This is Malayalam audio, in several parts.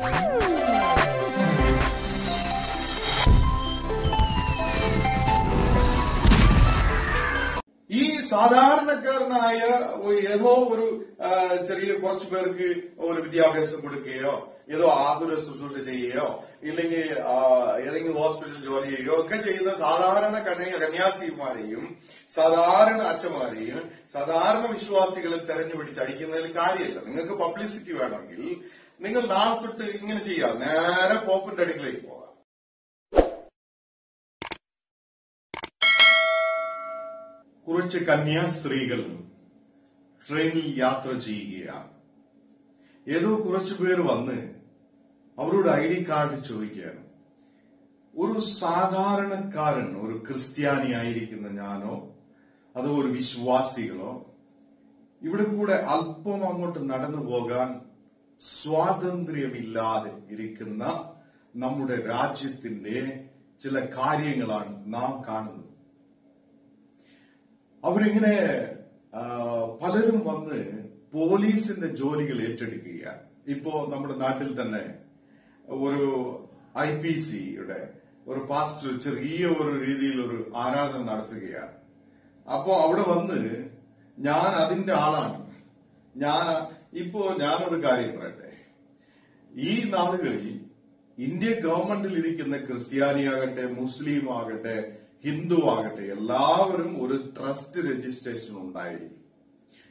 ഈ സാധാരണക്കാരനായ ഏതോ ഒരു ചെറിയ കുറച്ചു പേർക്ക് ഒരു വിദ്യാഭ്യാസം കൊടുക്കുകയോ ഏതോ ആതുര ശുശ്രൂഷ ചെയ്യുകയോ ഇല്ലെങ്കിൽ ഏതെങ്കിലും ഹോസ്പിറ്റലിൽ ജോലി ചെയ്യുകയോ ഒക്കെ ചെയ്യുന്ന സാധാരണ കന്യാസിമാരെയും സാധാരണ അച്ഛന്മാരെയും സാധാരണ വിശ്വാസികളെ തെരഞ്ഞുപിടിച്ച് അടിക്കുന്നതിൽ കാര്യമില്ല. നിങ്ങൾക്ക് പബ്ലിസിറ്റി വേണമെങ്കിൽ നിങ്ങൾ നാളെ തൊട്ട് ഇങ്ങനെ ചെയ്യാം, നേരെ പോപ്പിന്റെ അടുക്കളയിൽ പോകാം. കുറച്ച് കന്യാസ്ത്രീകൾ ട്രെയിനിൽ യാത്ര ചെയ്യുകയാണ്. ഏതോ കുറച്ചു പേർ വന്ന് അവരോട് ID കാർഡ് ചോദിക്കുകയാണ്. ഒരു സാധാരണക്കാരൻ, ഒരു ക്രിസ്ത്യാനി ആയിരിക്കുന്ന ഞാനോ അതോ ഒരു വിശ്വാസികളോ ഇവിടെ കൂടെ അല്പം അങ്ങോട്ട് നടന്നു പോകാൻ സ്വാതന്ത്ര്യമില്ലാതെ ഇരിക്കുന്ന നമ്മുടെ രാജ്യത്തിന്റെ ചില കാര്യങ്ങളാണ് നാം കാണുന്നത്. അവരിങ്ങനെ പലരും വന്ന് പോലീസിന്റെ ജോലികൾ ഏറ്റെടുക്കുകയാണ്. ഇപ്പോ നമ്മുടെ നാട്ടിൽ തന്നെ ഒരു IPCയുടെ ഒരു പാസ്റ്റർ ചെറിയ ഒരു രീതിയിൽ ഒരു ആരാധന നടത്തുകയാണ്. അപ്പോ അവിടെ വന്ന് ഞാൻ അതിന്റെ ആളാണ്, ഞാനൊരു കാര്യം പറയട്ടെ. ഈ നാളുകളിൽ ഇന്ത്യ ഗവൺമെന്റിൽ ഇരിക്കുന്ന ക്രിസ്ത്യാനിയാകട്ടെ മുസ്ലിം ആകട്ടെ ഹിന്ദു ആകട്ടെ എല്ലാവരും ഒരു ട്രസ്റ്റ് രജിസ്ട്രേഷൻ ഉണ്ടായിരിക്കും.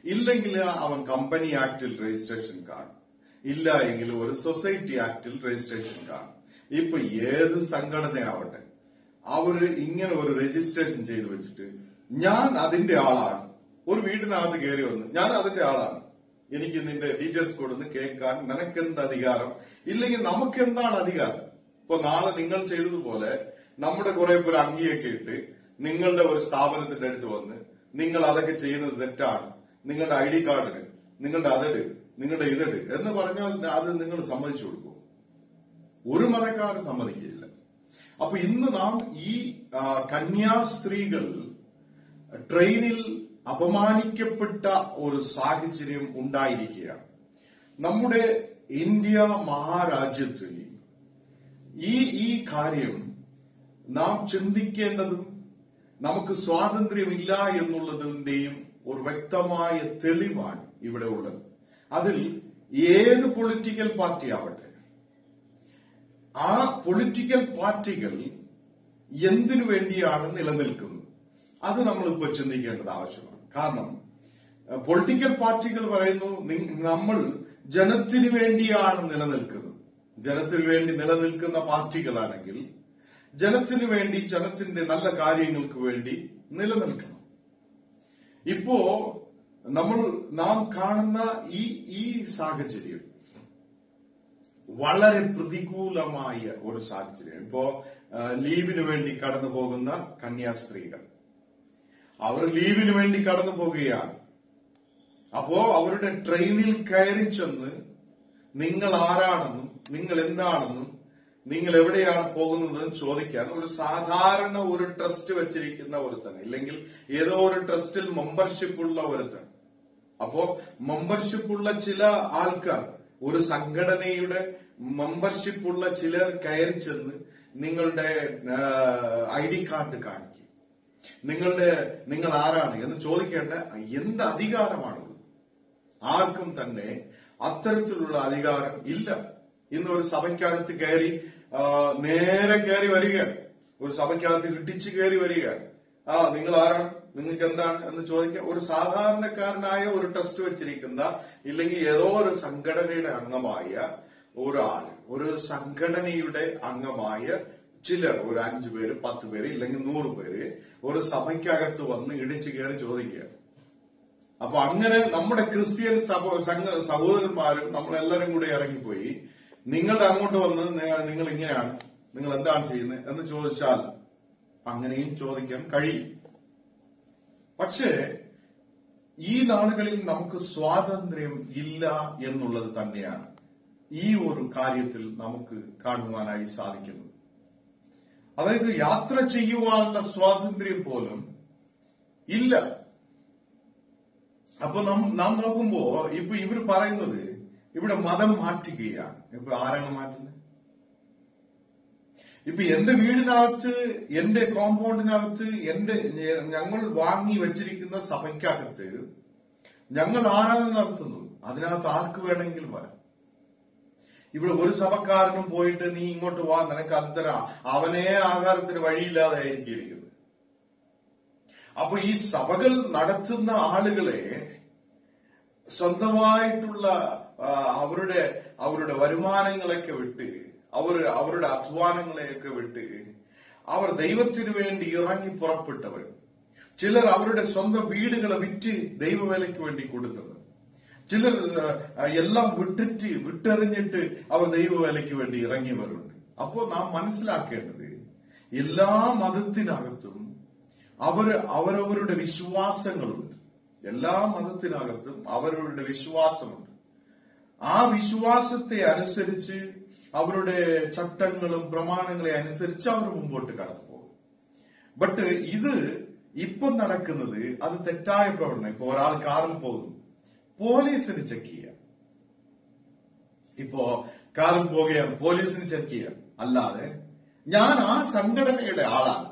ഇല്ലെങ്കിൽ അവൻ കമ്പനി ആക്ടിൽ രജിസ്ട്രേഷൻ കാണും, ഇല്ല എങ്കിൽ ഒരു സൊസൈറ്റി ആക്ടിൽ രജിസ്ട്രേഷൻ കാണും. ഇപ്പൊ ഏത് സംഘടനയാവട്ടെ അവര് ഇങ്ങനെ ഒരു രജിസ്ട്രേഷൻ ചെയ്തു വെച്ചിട്ട് ഞാൻ അതിന്റെ ആളാണ്, ഒരു വീടിനകത്ത് കയറി വന്ന് ഞാൻ അതിന്റെ ആളാണ്, എനിക്ക് നിന്റെ ഡീറ്റെയിൽസ് കൊടുന്ന് കേൾക്കാൻ നിനക്കെന്ത് അധികാരം? ഇല്ലെങ്കിൽ നമുക്കെന്താണ് അധികാരം? ഇപ്പൊ നാളെ നിങ്ങൾ ചെയ്തതുപോലെ നമ്മുടെ കുറെ പേർ അംഗീയൊക്കെ ഇട്ട് നിങ്ങളുടെ ഒരു സ്ഥാപനത്തിന്റെ അടുത്ത് വന്ന് നിങ്ങൾ അതൊക്കെ ചെയ്യുന്നത് തെറ്റാണ്, നിങ്ങളുടെ ID കാർഡിന് നിങ്ങളുടെ അതിട് നിങ്ങളുടെ ഇതിട് എന്ന് പറഞ്ഞാൽ അത് നിങ്ങൾ സമ്മതിച്ചു കൊടുക്കും? ഒരു മതക്കാരും സമ്മതിക്കില്ല. അപ്പൊ ഇന്ന് നാം ഈ കന്യാസ്ത്രീകൾ ട്രെയിനിൽ അപമാനിക്കപ്പെട്ട ഒരു സാഹചര്യം ഉണ്ടായിരിക്കുകയാണ്. നമ്മുടെ ഇന്ത്യ മഹാരാജ്യത്തിൽ ഈ കാര്യം നാം ചിന്തിക്കേണ്ടതും നമുക്ക് സ്വാതന്ത്ര്യമില്ല എന്നുള്ളതിന്റെയും ഒരു വ്യക്തമായ തെളിവാണ് ഇവിടെ ഉള്ളത്. അതിൽ ഏത് പൊളിറ്റിക്കൽ പാർട്ടി ആവട്ടെ, ആ പൊളിറ്റിക്കൽ പാർട്ടികൾ എന്തിനു വേണ്ടിയാണ് നിലനിൽക്കുന്നത് അത് നമ്മളിപ്പോ ചിന്തിക്കേണ്ടത് ആവശ്യമാണ്. കാരണം പൊളിറ്റിക്കൽ പാർട്ടികൾ പറയുന്നു നമ്മൾ ജനത്തിനു വേണ്ടിയാണ് നിലനിൽക്കുന്നത്. ജനത്തിനു വേണ്ടി നിലനിൽക്കുന്ന പാർട്ടികളാണെങ്കിൽ ജനത്തിനു വേണ്ടി ജനത്തിന്റെ നല്ല കാര്യങ്ങൾക്ക് വേണ്ടി നിലനിൽക്കണം. ഇപ്പോ നാം കാണുന്ന ഈ സാഹചര്യം വളരെ പ്രതികൂലമായ ഒരു സാഹചര്യം. ഇപ്പോ ലീവിന് വേണ്ടി കടന്നു പോകുന്ന കന്യാസ്ത്രീകൾ അവർ ലീവിന് വേണ്ടി കടന്നു പോകുകയാണ്. അപ്പോ അവരുടെ ട്രെയിനിൽ കയറി ചെന്ന് നിങ്ങൾ ആരാണെന്നും നിങ്ങൾ എന്താണെന്നും നിങ്ങൾ എവിടെയാണ് പോകുന്നതെന്ന് ചോദിക്കാൻ ഒരു സാധാരണ ഒരു ട്രസ്റ്റ് വെച്ചിരിക്കുന്ന ഒരുത്തൻ, ഇല്ലെങ്കിൽ ഏതോ ഒരു ട്രസ്റ്റിൽ മെമ്പർഷിപ്പ് ഉള്ള ഒരുത്തൻ. അപ്പോ മെമ്പർഷിപ്പ് ഉള്ള ചില ആൾക്കാർ, ഒരു സംഘടനയുടെ മെമ്പർഷിപ്പ് ഉള്ള ചിലർ കയറി ചെന്ന് നിങ്ങളുടെ ID കാർഡ് കാണിക്കും, നിങ്ങൾ ആരാണ് എന്ന് ചോദിക്കേണ്ട എന്ത് അധികാരമാണുള്ളത്? ആർക്കും തന്നെ അത്തരത്തിലുള്ള അധികാരം ഇല്ല. ഇന്ന് ഒരു സഭയ്ക്കകത്ത് നേരെ കയറി വരിക, ഒരു സഭയ്ക്കകത്ത് ഇടിച്ചു കയറി വരിക, നിങ്ങൾ ആരാണ്, നിങ്ങൾക്ക് എന്താണ് എന്ന് ചോദിക്കാൻ ഒരു സാധാരണക്കാരനായ ഒരു ട്രസ്റ്റ് വെച്ചിരിക്കുന്ന ഇല്ലെങ്കിൽ ഏതോ ഒരു സംഘടനയുടെ അംഗമായ ഒരാള്, ഒരു സംഘടനയുടെ അംഗമായ ചിലർ, ഒരു 5 പേര് 10 പേര് ഇല്ലെങ്കിൽ 100 പേര് ഒരു സഭയ്ക്കകത്ത് വന്ന് ഇടിച്ചു കയറി ചോദിക്കുക. അപ്പൊ അങ്ങനെ നമ്മുടെ ക്രിസ്ത്യൻ സഹോദരന്മാരും നമ്മളെല്ലാരും കൂടെ ഇറങ്ങിപ്പോയി നിങ്ങളുടെ അങ്ങോട്ട് വന്ന് നിങ്ങൾ ഇങ്ങനെയാണ്, നിങ്ങൾ എന്താണ് ചെയ്യുന്നത് എന്ന് ചോദിച്ചാൽ അങ്ങനെയും ചോദിക്കാൻ കഴിയും. പക്ഷേ ഈ നാളുകളിൽ നമുക്ക് സ്വാതന്ത്ര്യം ഇല്ല എന്നുള്ളത് തന്നെയാണ് ഈ ഒരു കാര്യത്തിൽ നമുക്ക് കാണുവാനായി സാധിക്കുന്നത്. അതായത് യാത്ര ചെയ്യുവാനുള്ള സ്വാതന്ത്ര്യം പോലും ഇല്ല. അപ്പൊ നാം നോക്കുമ്പോ ഇപ്പൊ ഇവർ പറയുന്നത് ഇവിടെ മതം മാറ്റുകയാണ്. ഇപ്പൊ ആരാണ് മാറ്റുന്നത്? ഇപ്പൊ എന്റെ വീടിനകത്ത്, എന്റെ കോമ്പൗണ്ടിനകത്ത്, ഞങ്ങൾ വാങ്ങി വെച്ചിരിക്കുന്ന സഭയ്ക്കകത്ത് ഞങ്ങൾ ആരാധന നടത്തുന്നു. അതിനകത്ത് ആർക്ക് വേണമെങ്കിലും വരാം. ഇവിടെ ഒരു സഭക്കാരനും പോയിട്ട് നീ ഇങ്ങോട്ട് വാ, നിനക്ക് അത് തരാം, അവനേ ആഹാരത്തിന് വഴിയില്ലാതെ ആയിരിക്കും. അപ്പൊ ഈ സഭകൾ നടത്തുന്ന ആളുകളെ സ്വന്തമായിട്ടുള്ള അവരുടെ വരുമാനങ്ങളൊക്കെ വിട്ട്, അവരുടെ അധ്വാനങ്ങളെയൊക്കെ വിട്ട് അവർ ദൈവത്തിനു വേണ്ടി ഇറങ്ങി പുറപ്പെട്ടവർ. ചിലർ അവരുടെ സ്വന്തം വീടുകളെ വിറ്റ് ദൈവവേലയ്ക്ക് വേണ്ടി കൊടുത്തത്. ചിലർ എല്ലാം വിട്ടെറിഞ്ഞിട്ട് അവർ ദൈവവേലയ്ക്ക് വേണ്ടി ഇറങ്ങിയവരുണ്ട്. അപ്പോൾ നാം മനസ്സിലാക്കേണ്ടത്, എല്ലാ മതത്തിനകത്തും അവരവരുടെ വിശ്വാസങ്ങളുണ്ട്. എല്ലാ മതത്തിനകത്തും അവരവരുടെ വിശ്വാസമുണ്ട്. ആ വിശ്വാസത്തെ അനുസരിച്ച്, അവരുടെ ചട്ടങ്ങളും പ്രമാണങ്ങളെ അനുസരിച്ച് അവർ മുമ്പോട്ട് കടന്നു പോകും. ബട്ട് ഇത് ഇപ്പം നടക്കുന്നത് അത് തെറ്റായ പ്രവണന. ഇപ്പൊ ഒരാൾ കാറിൽ പോകുന്നു, പോലീസിന് ചെക്ക് ചെയ്യാം. ഇപ്പോ കാറിൽ പോകുകയാണ്, പോലീസിന് ചെക്ക് ചെയ്യാം. അല്ലാതെ ഞാൻ ആ സംഘടനയുടെ ആളാണ്,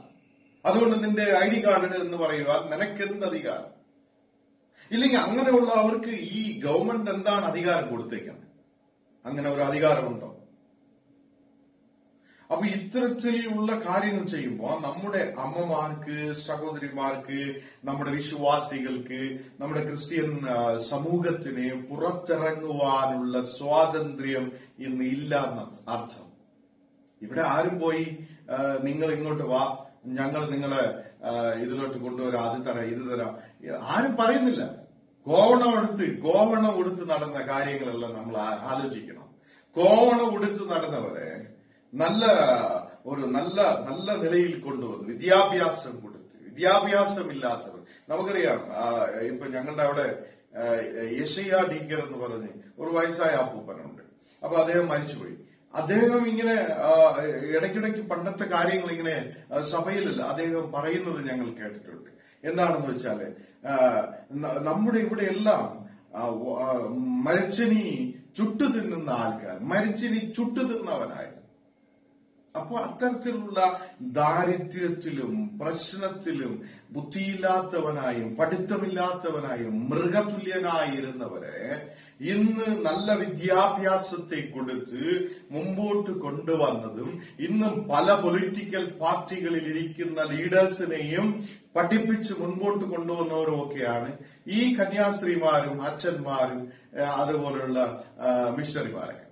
അതുകൊണ്ട് നിന്റെ ID കാർഡ് എന്ന് പറയുവാൻ നിനക്കെന്ത് അധികാരം? ഇല്ലെങ്കിൽ അങ്ങനെയുള്ള അവർക്ക് ഈ ഗവൺമെന്റ് എന്താണ് അധികാരം കൊടുത്തേക്കുന്നത്? അങ്ങനെ ഒരു അധികാരമുണ്ടോ? അപ്പൊ ഇത്തരത്തിലുള്ള കാര്യങ്ങൾ ചെയ്യുമ്പോൾ നമ്മുടെ അമ്മമാർക്ക്, സഹോദരിമാർക്ക്, നമ്മുടെ വിശ്വാസികൾക്ക്, നമ്മുടെ ക്രിസ്ത്യൻ സമൂഹത്തിന് പുറത്തിറങ്ങുവാനുള്ള സ്വാതന്ത്ര്യം ഇന്ന് ഇല്ല എന്ന അർത്ഥം. ഇവിടെ ആരും പോയി നിങ്ങൾ ഇങ്ങോട്ട് വാ, ഞങ്ങൾ നിങ്ങളെ ഇതിലോട്ട് കൊണ്ടുവരാം, അത് തരാം, ഇത് തരാം, ആരും പറയുന്നില്ല. കോവണം ഉടുത്ത് നടന്ന കാര്യങ്ങളെല്ലാം നമ്മൾ ആലോചിക്കണം. കോവണം ഉടുത്ത് നടന്നവരെ നല്ല നിലയിൽ കൊണ്ടുവന്നു, വിദ്യാഭ്യാസം കൊടുത്ത്. വിദ്യാഭ്യാസമില്ലാത്തവർ, നമുക്കറിയാം, ഇപ്പൊ ഞങ്ങളുടെ അവിടെ യെശയ്യാ ഡീക്കർ എന്ന് പറഞ്ഞ് ഒരു വയസ്സായ അപ്പൂപ്പനുണ്ട്. അപ്പൊ അദ്ദേഹം മരിച്ചുപോയി. അദ്ദേഹം ഇങ്ങനെ ഇടയ്ക്കിടയ്ക്ക് പണ്ടത്തെ കാര്യങ്ങൾ ഇങ്ങനെ സഭയിലല്ല അദ്ദേഹം പറയുന്നത് ഞങ്ങൾ കേട്ടിട്ടുണ്ട്. എന്താണെന്ന് വെച്ചാല്, നമ്മുടെ ഇവിടെ എല്ലാം മരിച്ചിനി ചുട്ടു തിന്നുന്ന ആൾക്കാർ, മരിച്ചിനി ചുട്ടു തിന്നവനായി. അപ്പൊ അത്തരത്തിലുള്ള ദാരിദ്ര്യത്തിലും പ്രശ്നത്തിലും ബുദ്ധിയില്ലാത്തവനായും പഠിത്തമില്ലാത്തവനായും മൃഗതുല്യനായിരുന്നവരെ ഇന്ന് നല്ല വിദ്യാഭ്യാസത്തെ കൊടുത്ത് മുമ്പോട്ട് കൊണ്ടുവന്നതും, ഇന്നും പല പൊളിറ്റിക്കൽ പാർട്ടികളിൽ ഇരിക്കുന്ന ലീഡേഴ്സിനെയും പഠിപ്പിച്ച് മുൻപോട്ട് കൊണ്ടുവന്നവരും ഒക്കെയാണ് ഈ കന്യാസ്ത്രീമാരും അച്ഛന്മാരും അതുപോലുള്ള മിഷണറിമാരൊക്കെ.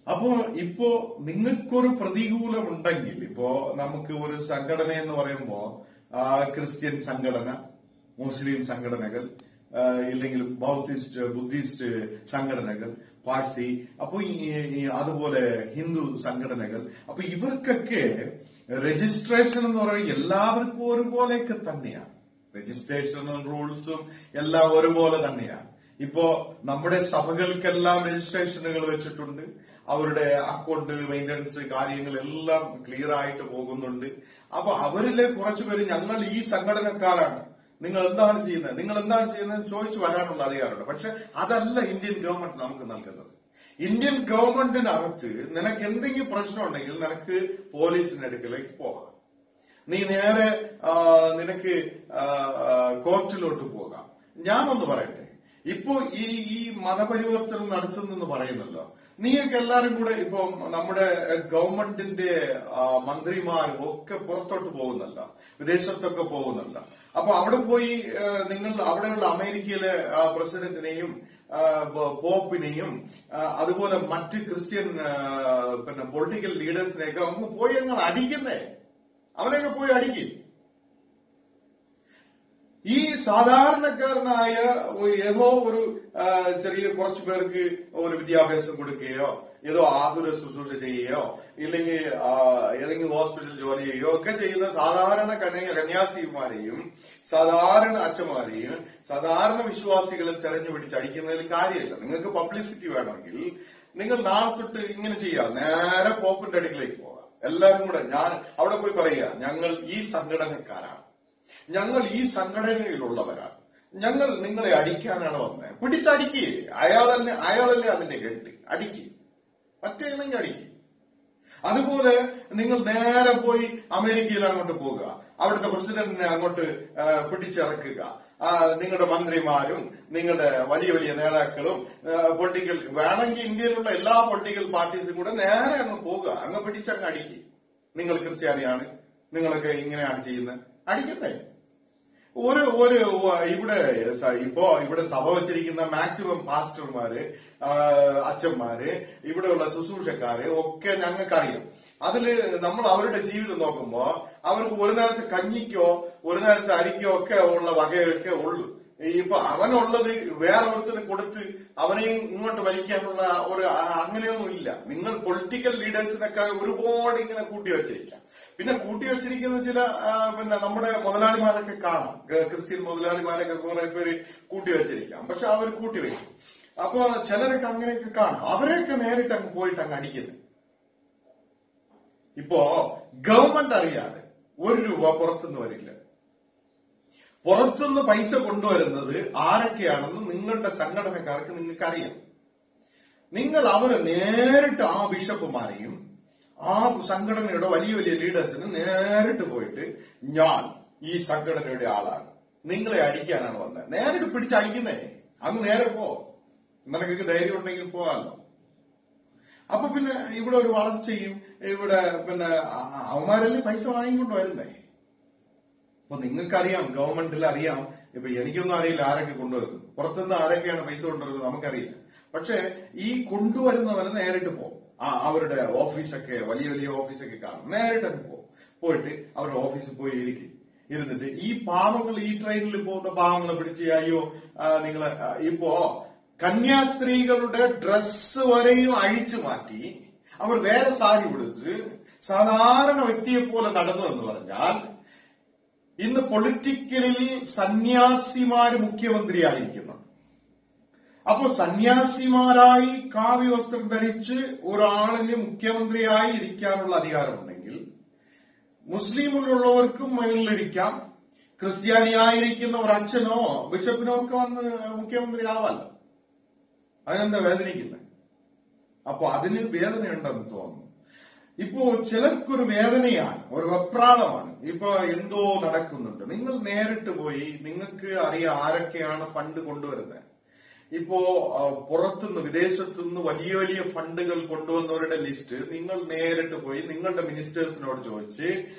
അപ്പോ ഇപ്പോ നിങ്ങൾക്കൊരു പ്രതികൂലമുണ്ടെങ്കിൽ, ഇപ്പോ നമുക്ക് ഒരു സംഘടന എന്ന് പറയുമ്പോ ക്രിസ്ത്യൻ സംഘടന, മുസ്ലിം സംഘടനകൾ, ഇല്ലെങ്കിൽ ബൗദ്ധിസ്റ്റ് ബുദ്ധിസ്റ്റ് സംഘടനകൾ, പാഴ്സി, അപ്പൊ അതുപോലെ ഹിന്ദു സംഘടനകൾ, അപ്പൊ ഇവർക്കൊക്കെ രജിസ്ട്രേഷൻ എന്ന് പറയുന്നത് എല്ലാവർക്കും ഒരുപോലെയൊക്കെ തന്നെയാണ്. രജിസ്ട്രേഷനും റൂൾസും എല്ലാം ഒരുപോലെ തന്നെയാണ്. ഇപ്പോ നമ്മുടെ സഭകൾക്കെല്ലാം രജിസ്ട്രേഷനുകൾ വെച്ചിട്ടുണ്ട്. അവരുടെ അക്കൗണ്ട് മെയിൻ്റനൻസ് കാര്യങ്ങളെല്ലാം ക്ലിയർ ആയിട്ട് പോകുന്നുണ്ട്. അപ്പൊ അവരിലെ കുറച്ചുപേര് ഞങ്ങൾ ഈ സംഘടനക്കാരാണ്, നിങ്ങൾ എന്താണ് ചെയ്യുന്നത് ചോദിച്ചു വരാനുള്ള അധികാരമുണ്ട്. പക്ഷെ അതല്ല ഇന്ത്യൻ ഗവൺമെന്റ് നമുക്ക് നൽകുന്നത്. ഇന്ത്യൻ ഗവൺമെന്റിനകത്ത് നിനക്ക് എന്തെങ്കിലും പ്രശ്നം ഉണ്ടെങ്കിൽ നിനക്ക് പോലീസിന്റെ അടുക്കലേക്ക് പോകാം, നീ നേരെ നിനക്ക് കോർട്ടിലോട്ട് പോകാം. ഞാനൊന്ന് പറയട്ടെ, ഇപ്പോ ഈ മതപരിവർത്തനം നടത്തുന്നെന്ന് പറയുന്നല്ലോ, നീയൊക്കെ എല്ലാരും കൂടെ ഇപ്പൊ നമ്മുടെ ഗവൺമെന്റിന്റെ മന്ത്രിമാരും ഒക്കെ പുറത്തോട്ട് പോകുന്നല്ല, വിദേശത്തൊക്കെ പോകുന്നല്ല. അപ്പൊ അവിടെ പോയി നിങ്ങൾ അവിടെയുള്ള അമേരിക്കയിലെ പ്രസിഡന്റിനെയും പോപ്പിനെയും അതുപോലെ മറ്റ് ക്രിസ്ത്യൻ പൊളിറ്റിക്കൽ ലീഡേഴ്സിനെയൊക്കെ അങ്ങ് പോയി ഞങ്ങൾ അടിക്കുന്നേ, അവനെയൊക്കെ പോയി അടിക്കും. ഈ സാധാരണക്കാരനായ ഏതോ ഒരു ചെറിയ കുറച്ചു പേർക്ക് ഒരു വിദ്യാഭ്യാസം കൊടുക്കുകയോ, ഏതോ ആതുര ശുശ്രൂഷ ചെയ്യുകയോ, ഇല്ലെങ്കിൽ ഏതെങ്കിലും ഹോസ്പിറ്റൽ ജോലി ചെയ്യുകയോ ഒക്കെ ചെയ്യുന്ന സാധാരണ കന്യാസ്ത്രീമാരെയും സാധാരണ അച്ഛന്മാരെയും സാധാരണ വിശ്വാസികളെ തെരഞ്ഞുപിടിച്ച് അടിക്കുന്നതിൽ കാര്യമില്ല. നിങ്ങൾക്ക് പബ്ലിസിറ്റി വേണമെങ്കിൽ നിങ്ങൾ നാളെ തൊട്ട് ഇങ്ങനെ ചെയ്യാം, നേരെ പോപ്പിന്റെ അടുക്കിലേക്ക് പോകാം. എല്ലാവരും കൂടെ ഞാൻ അവിടെ പോയി പറയുക, ഞങ്ങൾ ഈ സംഘടനക്കാരാണ്, ഞങ്ങൾ ഈ സംഘടനയിലുള്ളവരാണ്, ഞങ്ങൾ നിങ്ങളെ അടിക്കാനാണ് വന്നത്, പിടിച്ചടിക്ക്. അയാളല്ലേ അതിന്റെ കെട്ട്, അടിക്ക്, മറ്റേണെങ്കിൽ അടിക്ക്. അതുപോലെ നിങ്ങൾ നേരെ പോയി അമേരിക്കയിൽ അങ്ങോട്ട് പോകുക, അവിടുത്തെ പ്രസിഡന്റിനെ അങ്ങോട്ട് പിടിച്ചിറക്കുക. നിങ്ങളുടെ മന്ത്രിമാരും നിങ്ങളുടെ വലിയ വലിയ നേതാക്കളും പൊളിറ്റിക്കൽ, വേണമെങ്കിൽ ഇന്ത്യയിലുള്ള എല്ലാ പൊളിറ്റിക്കൽ പാർട്ടീസും കൂടെ നേരെ അങ്ങ് പോകുക, അങ്ങ് പിടിച്ചങ്ങ് അടിക്കുക. നിങ്ങൾ ക്രിസ്ത്യാനിയാണ്, നിങ്ങളൊക്കെ ഇങ്ങനെയാണ് ചെയ്യുന്നത്, അടിക്കട്ടെ. ഇവിടെ സഭ വെച്ചിരിക്കുന്ന മാക്സിമം പാസ്റ്റർമാര്, അച്ഛന്മാര്, ഇവിടെയുള്ള ശുശ്രൂഷക്കാര് ഒക്കെ ഞങ്ങൾക്കറിയാം. അതില് നമ്മൾ അവരുടെ ജീവിതം നോക്കുമ്പോ അവർക്ക് ഒരു നേരത്തെ കഞ്ഞിക്കോ ഒരു നേരത്തെ അരിക്കോ ഒക്കെ ഉള്ള വകയൊക്കെ ഉള്ളു. ഇപ്പൊ അവനുള്ളത് വേറൊരുത്തിന് കൊടുത്ത് അവനെയും ഇങ്ങോട്ട് വലിക്കാനുള്ള ഒരു അങ്ങനെയൊന്നും ഇല്ല. നിങ്ങൾ പൊളിറ്റിക്കൽ ലീഡേഴ്സിനൊക്കെ ഒരുപാട് ഇങ്ങനെ കൂട്ടി വെച്ചിരിക്കാം. പിന്നെ കൂട്ടി വെച്ചിരിക്കുന്ന ചില നമ്മുടെ മുതലാളിമാരൊക്കെ കാണാം, ക്രിസ്ത്യൻ മുതലാളിമാരൊക്കെ കുറെ പേര് കൂട്ടി വെച്ചിരിക്കാം. പക്ഷെ അവർ കൂട്ടി വയ്ക്കും. അപ്പൊ ചിലരൊക്കെ അങ്ങനെയൊക്കെ കാണാം, അവരെയൊക്കെ നേരിട്ട് അങ്ങ് പോയിട്ട് അങ്ങ് അടിക്കുന്നത്. ഇപ്പോ ഗവൺമെന്റ് അറിയാതെ 1 രൂപ പുറത്തുനിന്ന് വരില്ല. പുറത്തുനിന്ന് പൈസ കൊണ്ടുവരുന്നത് ആരൊക്കെയാണെന്ന് നിങ്ങളുടെ സംഘടനക്കാർക്ക് നിങ്ങൾക്ക് അറിയാം. നിങ്ങൾ അവരെ നേരിട്ട് ആ ബിഷപ്പുമാരെയും ആ സംഘടനയുടെ വലിയ വലിയ ലീഡേഴ്സിന് നേരിട്ട് പോയിട്ട്, ഞാൻ ഈ സംഘടനയുടെ ആളാണ്, നിങ്ങളെ അടിക്കാനാണ് വന്നത്, നേരിട്ട് പിടിച്ചടിക്കുന്നേ. അങ്ങ് നേരെ പോ, നിനക്ക് ധൈര്യം ഉണ്ടെങ്കിൽ പോകാമല്ലോ. അപ്പൊ പിന്നെ ഇവിടെ ഒരു വളർച്ചയും, ഇവിടെ അവന്മാരെല്ലാം പൈസ വാങ്ങിക്കൊണ്ട് വരുന്നേ. അപ്പൊ നിങ്ങൾക്കറിയാം, ഗവൺമെന്റിൽ അറിയാം. ഇപ്പൊ എനിക്കൊന്നും അറിയില്ല ആരൊക്കെ കൊണ്ടുവരുന്നു, പുറത്തുനിന്ന് ആരൊക്കെയാണ് പൈസ കൊണ്ടുവരുന്നത് നമുക്കറിയില്ല. പക്ഷെ ഈ കൊണ്ടുവരുന്നവരെ നേരിട്ട് പോകും. അവരുടെ ഓഫീസൊക്കെ വലിയ വലിയ ഓഫീസൊക്കെ കാണും, നേരിട്ടൊക്കെ പോകും. പോയിട്ട് അവരുടെ ഓഫീസിൽ പോയി ഇരുന്നിട്ട് ഈ പാവങ്ങൾ, ഈ ട്രെയിനിൽ പോകുന്ന പാവങ്ങളെ പിടിച്ച്, അയ്യോ നിങ്ങളെ, ഇപ്പോ കന്യാസ്ത്രീകളുടെ ഡ്രസ് വരെയും അഴിച്ചു മാറ്റി അവർ വേറെ സാരി കൊടുത്ത് സാധാരണ വ്യക്തിയെ പോലെ നടന്നു എന്ന് പറഞ്ഞാൽ, ഇന്ന് പൊളിറ്റിക്കലിൽ സന്യാസിമാര് മുഖ്യമന്ത്രിയായിരിക്കുന്നു. അപ്പൊ സന്യാസിമാരായി കാവ്യ വസ്ത്രം ധരിച്ച് ഒരാളിന് മുഖ്യമന്ത്രിയായി ഇരിക്കാനുള്ള അധികാരമുണ്ടെങ്കിൽ മുസ്ലിമിലുള്ളവർക്കും മേളിലിരിക്കാം. ക്രിസ്ത്യാനിയായിരിക്കുന്ന ഒരു അച്ഛനോ ബിഷപ്പിനോ ഒക്കെ വന്ന് മുഖ്യമന്ത്രി ആവാല്ലോ. അതിനെന്താ വേദനിക്കുന്നത്? അപ്പൊ അതിന് വേദനയുണ്ടെന്ന് തോന്നുന്നു. ഇപ്പോ ചിലർക്കൊരു വേദനയാണ്, ഒരു വെപ്രാളമാണ്. ഇപ്പൊ എന്തോ നടക്കുന്നുണ്ട്. നിങ്ങൾ നേരിട്ട് പോയി, നിങ്ങൾക്ക് അറിയാം ആരൊക്കെയാണ് ഫണ്ട് കൊണ്ടുവരുന്നത്. ഇപ്പോ പുറത്തുനിന്ന്, വിദേശത്തുനിന്ന് വലിയ വലിയ ഫണ്ടുകൾ കൊണ്ടുവന്നവരുടെ ലിസ്റ്റ് നിങ്ങൾ നേരിട്ട് പോയി നിങ്ങളുടെ മിനിസ്റ്റേഴ്സിനോട് ചോദിച്ച്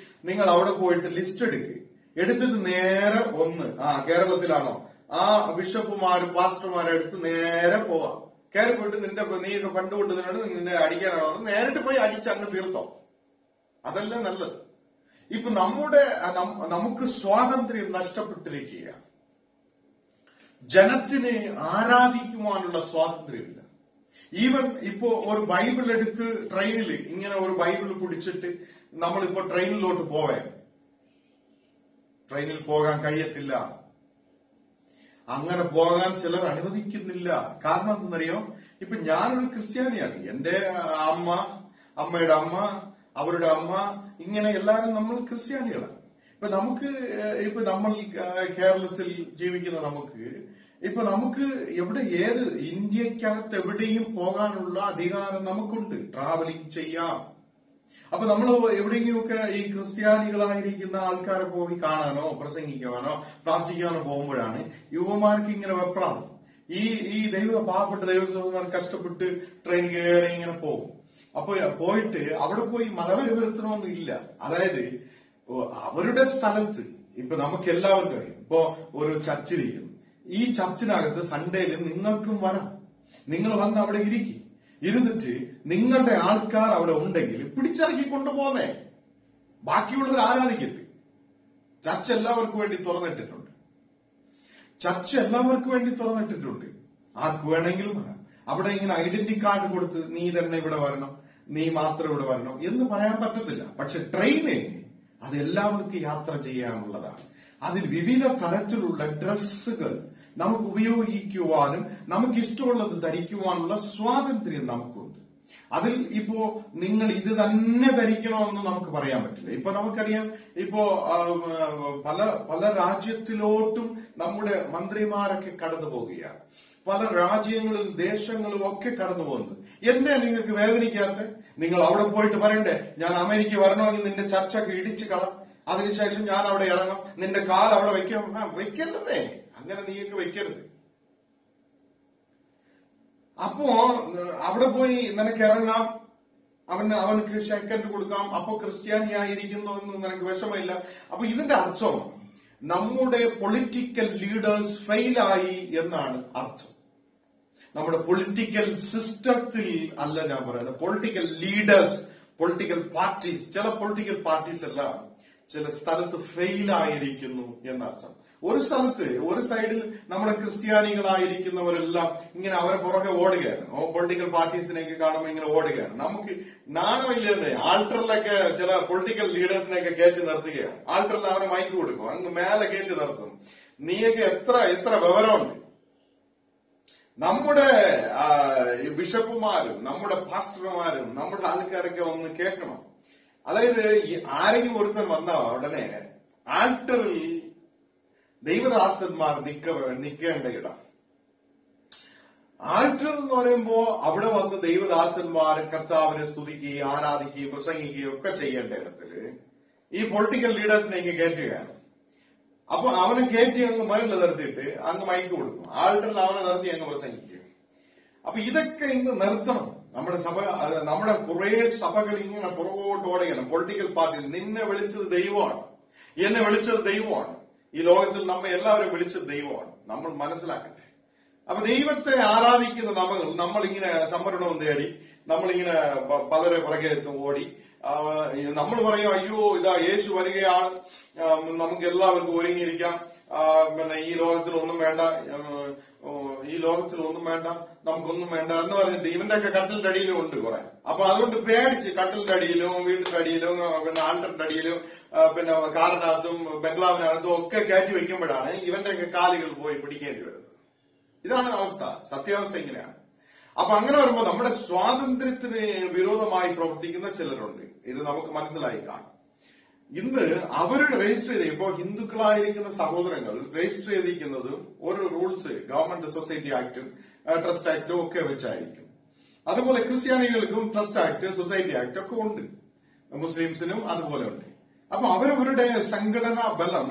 നിങ്ങൾ അവിടെ പോയിട്ട് ലിസ്റ്റ് എടുത്തിട്ട് നേരെ കേരളത്തിലാണോ ആ ബിഷപ്പുമാരും പാസ്റ്റർമാരെ എടുത്ത് നേരെ പോവാം. കയറി പോയിട്ട് നീ ഫണ്ട് കൊണ്ടുവന്നിട്ട് നിന്നെ അടിക്കാനാണോ നേരിട്ട് പോയി അടിച്ച് അങ്ങ് തീർത്തോ. അതല്ല നല്ലത്. ഇപ്പൊ നമുക്ക് സ്വാതന്ത്ര്യം നഷ്ടപ്പെട്ടിരിക്കുക. ജനത്തിനെ ആരാധിക്കുവാനുള്ള സ്വാതന്ത്ര്യമില്ല. ഈവൻ ഇപ്പോ ഒരു ബൈബിൾ എടുത്ത് ട്രെയിനിൽ ഇങ്ങനെ ഒരു ബൈബിൾ പിടിച്ചിട്ട് നമ്മളിപ്പോ ട്രെയിനിലോട്ട് ട്രെയിനിൽ പോകാൻ കഴിയത്തില്ല. അങ്ങനെ പോകാൻ ചിലർ അനുവദിക്കുന്നില്ല. കാരണം എന്തെന്നറിയോ? ഇപ്പൊ ഞാനൊരു ക്രിസ്ത്യാനിയാണ്. എന്റെ അമ്മയുടെ അമ്മ, അവരുടെ അമ്മ, ഇങ്ങനെ എല്ലാവരും നമ്മൾ ക്രിസ്ത്യാനികളാണ്. ഇപ്പൊ നമ്മൾ കേരളത്തിൽ ജീവിക്കുന്ന നമുക്ക് ഏത് ഇന്ത്യക്കകത്ത് എവിടെയും പോകാനുള്ള അധികാരം നമുക്കുണ്ട്. ട്രാവലിംഗ് ചെയ്യാം. അപ്പൊ നമ്മൾ എവിടെയെങ്കിലുമൊക്കെ ഈ ക്രിസ്ത്യാനികളായിരിക്കുന്ന ആൾക്കാരെ പോയി കാണാനോ പ്രസംഗിക്കാനോ പ്രാർത്ഥിക്കാനോ പോകുമ്പോഴാണ് യുവമാർക്ക് ഇങ്ങനെ വെപ്രാളം. ഈ പാവപ്പെട്ട ദൈവസ്ഥന്മാർ കഷ്ടപ്പെട്ട് ട്രെയിൻ കയറി ഇങ്ങനെ പോകും. അപ്പൊ പോയിട്ട് അവിടെ പോയി മതപരിവർത്തനമൊന്നും ഇല്ല. അതായത് അവരുടെ സ്ഥലത്ത് ഇപ്പൊ നമുക്ക് എല്ലാവർക്കും അറിയാം. ഇപ്പൊ ഒരു ചർച്ചിലിരിക്കുന്നു. ഈ ചർച്ചിനകത്ത് സൺഡേയിൽ നിങ്ങൾക്കും വരാം. നിങ്ങൾ വന്ന് അവിടെ ഇരുന്നിട്ട് നിങ്ങളുടെ ആൾക്കാർ അവിടെ ഉണ്ടെങ്കിൽ പിടിച്ചിറക്കി കൊണ്ടുപോകുന്നേ. ബാക്കിയുള്ളവർ ആരാധിക്കട്ടെ. ചർച്ച് എല്ലാവർക്കും വേണ്ടി തുറന്നിട്ടിട്ടുണ്ട്. ആർക്ക് വേണമെങ്കിലും വരാം. അവിടെ ഇങ്ങനെ ഐഡന്റിറ്റി കാർഡ് കൊടുത്ത് നീ തന്നെ ഇവിടെ വരണം, നീ മാത്രം ഇവിടെ വരണം എന്ന് പറയാൻ പറ്റത്തില്ല. പക്ഷെ ട്രെയിന് അത് എല്ലാവർക്കും യാത്ര ചെയ്യാനുള്ളതാണ്. അതിൽ വിവിധ തരത്തിലുള്ള ഡ്രസ്സുകൾ നമുക്ക് ഉപയോഗിക്കുവാനും നമുക്ക് ഇഷ്ടമുള്ളത് ധരിക്കുവാനുള്ള സ്വാതന്ത്ര്യം നമുക്കുണ്ട്. അതിൽ ഇപ്പോ നിങ്ങൾ ഇത് തന്നെ ധരിക്കണമെന്ന് നമുക്ക് പറയാൻ പറ്റില്ല. ഇപ്പൊ നമുക്കറിയാം, ഇപ്പോ പല പല രാജ്യത്തിലോട്ടും നമ്മുടെ മന്ത്രിമാരൊക്കെ കടന്നു പോവുകയാണ്. പല രാജ്യങ്ങളും ദേശങ്ങളും ഒക്കെ കടന്നു പോകുന്നത്. എന്നെ നിങ്ങൾക്ക് വേദനിക്കാത്ത? നിങ്ങൾ അവിടെ പോയിട്ട് പറയണ്ടേ, ഞാൻ അമേരിക്ക വരണമെങ്കിൽ നിന്റെ ചർച്ചൊക്കെ ഇടിച്ചു കളാം, അതിനുശേഷം ഞാൻ അവിടെ ഇറങ്ങും, നിന്റെ കാൽ അവിടെ വെക്കല്ലേ, അങ്ങനെ നീയൊക്കെ വെക്കരുത്. അപ്പോ അവിടെ പോയി നിനക്ക് ഇറങ്ങാം, അവനക്ക് സെക്കൻഡ് കൊടുക്കാം, അപ്പോ ക്രിസ്ത്യാനിയായിരിക്കുന്നു എന്ന് നിനക്ക് വിഷമമില്ല. അപ്പൊ ഇതിന്റെ അർത്ഥം നമ്മുടെ പൊളിറ്റിക്കൽ ലീഡേഴ്സ് ഫെയിലായി എന്നാണ് അർത്ഥം. നമ്മുടെ പൊളിറ്റിക്കൽ സിസ്റ്റത്തിൽ അല്ല ഞാൻ പറയുന്നത്, പൊളിറ്റിക്കൽ ലീഡേഴ്സ്, പൊളിറ്റിക്കൽ പാർട്ടീസ്. ചില പൊളിറ്റിക്കൽ പാർട്ടീസ് എല്ലാം ചില സ്ഥലത്ത് ഫെയിലായിരിക്കുന്നു എന്നർത്ഥം. ഒരു സ്ഥലത്ത് ഒരു സൈഡിൽ നമ്മുടെ ക്രിസ്ത്യാനികളായിരിക്കുന്നവരെല്ലാം ഇങ്ങനെ അവരെ പുറകെ ഓടുകയാണ്. പൊളിറ്റിക്കൽ പാർട്ടീസിനെയൊക്കെ കാണുമ്പോൾ ഇങ്ങനെ ഓടുകയാണ്. നമുക്ക് നാണമില്ലെന്നേ ആൾട്ടറിലൊക്കെ ചില പൊളിറ്റിക്കൽ ലീഡേഴ്സിനെയൊക്കെ കയറ്റി നിർത്തുകയാണ്. ആൾട്ടറിൽ അവരെ മൈക്ക് കൊടുക്കും, അങ്ങ് മേലെ കയറ്റി നിർത്തും. നീയൊക്കെ എത്ര വിവരമുണ്ട്? നമ്മുടെ ബിഷപ്പുമാരും നമ്മുടെ പാസ്റ്റർമാരും നമ്മുടെ ആൾക്കാരൊക്കെ ഒന്ന് കേൾക്കണം. അതായത് ആരെങ്കിലും ഒരുത്തൻ വന്ന ഉടനെ ആൾട്ടറിൽ ദൈവദാസന്മാർ നിൽക്കേണ്ട ഇടം. ആൾട്ടർ എന്ന് പറയുമ്പോ അവിടെ വന്ന് ദൈവദാസന്മാർ കർത്താവിനെ സ്തുതിക്കുകയും ആരാധിക്കുകയും പ്രസംഗിക്കുകയും ഒക്കെ ചെയ്യേണ്ട ഇടത്തില് ഈ പൊളിറ്റിക്കൽ ലീഡേഴ്സിനെ ഇങ്ങ് കയറ്റുകയാണ്. അപ്പൊ അവനെ കയറ്റി അങ്ങ് മരല് നിർത്തിയിട്ട് അങ്ങ് മൈക്ക് കൊടുക്കും. ആൾട്ടറിൽ അവനെ നിർത്തി അങ്ങ് പ്രസംഗിക്കും. അപ്പൊ ഇതൊക്കെ ഇന്ന് നിർത്തണം. നമ്മുടെ കുറെ സഭകൾ ഇങ്ങനെ പുറകോട്ട് ഓടുകയാണ്. പൊളിറ്റിക്കൽ പാർട്ടി നിന്നെ വിളിച്ചത് ദൈവമാണ്, എന്നെ വിളിച്ചത് ദൈവമാണ്, ഈ ലോകത്തിൽ നമ്മെ എല്ലാവരും വിളിച്ചത് ദൈവമാണ്. നമ്മൾ മനസ്സിലാക്കട്ടെ. അപ്പൊ ദൈവത്തെ ആരാധിക്കുന്ന നമ്മളിങ്ങനെ സംവരണവും തേടി നമ്മളിങ്ങനെ പലരെ പുറകെ ഓടി നമ്മൾ പറയും, അയ്യോ ഇതാ യേശു വരികയാണ്, നമുക്ക് എല്ലാവർക്കും ഒരുങ്ങിയിരിക്കാം, പിന്നെ ഈ ലോകത്തിൽ ഒന്നും വേണ്ട, നമുക്കൊന്നും വേണ്ട എന്ന് പറഞ്ഞിട്ട് ഇവന്റെ ഒക്കെ കട്ടിലിന്റെ അടിയിലും ഉണ്ട് കുറെ. അപ്പൊ അതുകൊണ്ട് പേടിച്ച് കട്ടിലിന്റെ അടിയിലും വീട്ടിന്റെ അടിയിലും പിന്നെ ആണ്ടറിന്റെ അടിയിലും പിന്നെ കാറിനകത്തും ബംഗ്ലാവിനകത്തും ഒക്കെ കയറ്റി വെക്കുമ്പോഴാണ് ഇവന്റെ ഒക്കെ കാലുകൾ പോയി പിടിക്കേണ്ടി വരുന്നത്. ഇതാണ് അവസ്ഥ, സത്യാവസ്ഥ ഇങ്ങനെയാണ്. അപ്പൊ അങ്ങനെ വരുമ്പോ നമ്മുടെ സ്വാതന്ത്ര്യത്തിന് വിരോധമായി പ്രവർത്തിക്കുന്ന ചിലരുണ്ട്. ഇത് നമുക്ക് മനസ്സിലായി കാണും. ഇന്ന് അവരുടെ രജിസ്റ്റർ ചെയ്ത് ഇപ്പോ ഹിന്ദുക്കളായിരിക്കുന്ന സഹോദരങ്ങൾ രജിസ്റ്റർ ചെയ്തിരിക്കുന്നത് ഓരോ റൂൾസ് ഗവൺമെന്റ് സൊസൈറ്റി ആക്ടും ട്രസ്റ്റ് ആക്ടും ഒക്കെ വെച്ചായിരിക്കും. അതുപോലെ ക്രിസ്ത്യാനികൾക്കും ട്രസ്റ്റ് ആക്ട് സൊസൈറ്റി ആക്ട് ഒക്കെ ഉണ്ട്, മുസ്ലിംസിനും അതുപോലെ ഉണ്ട്. അപ്പൊ അവരവരുടെ സംഘടനാ ബലം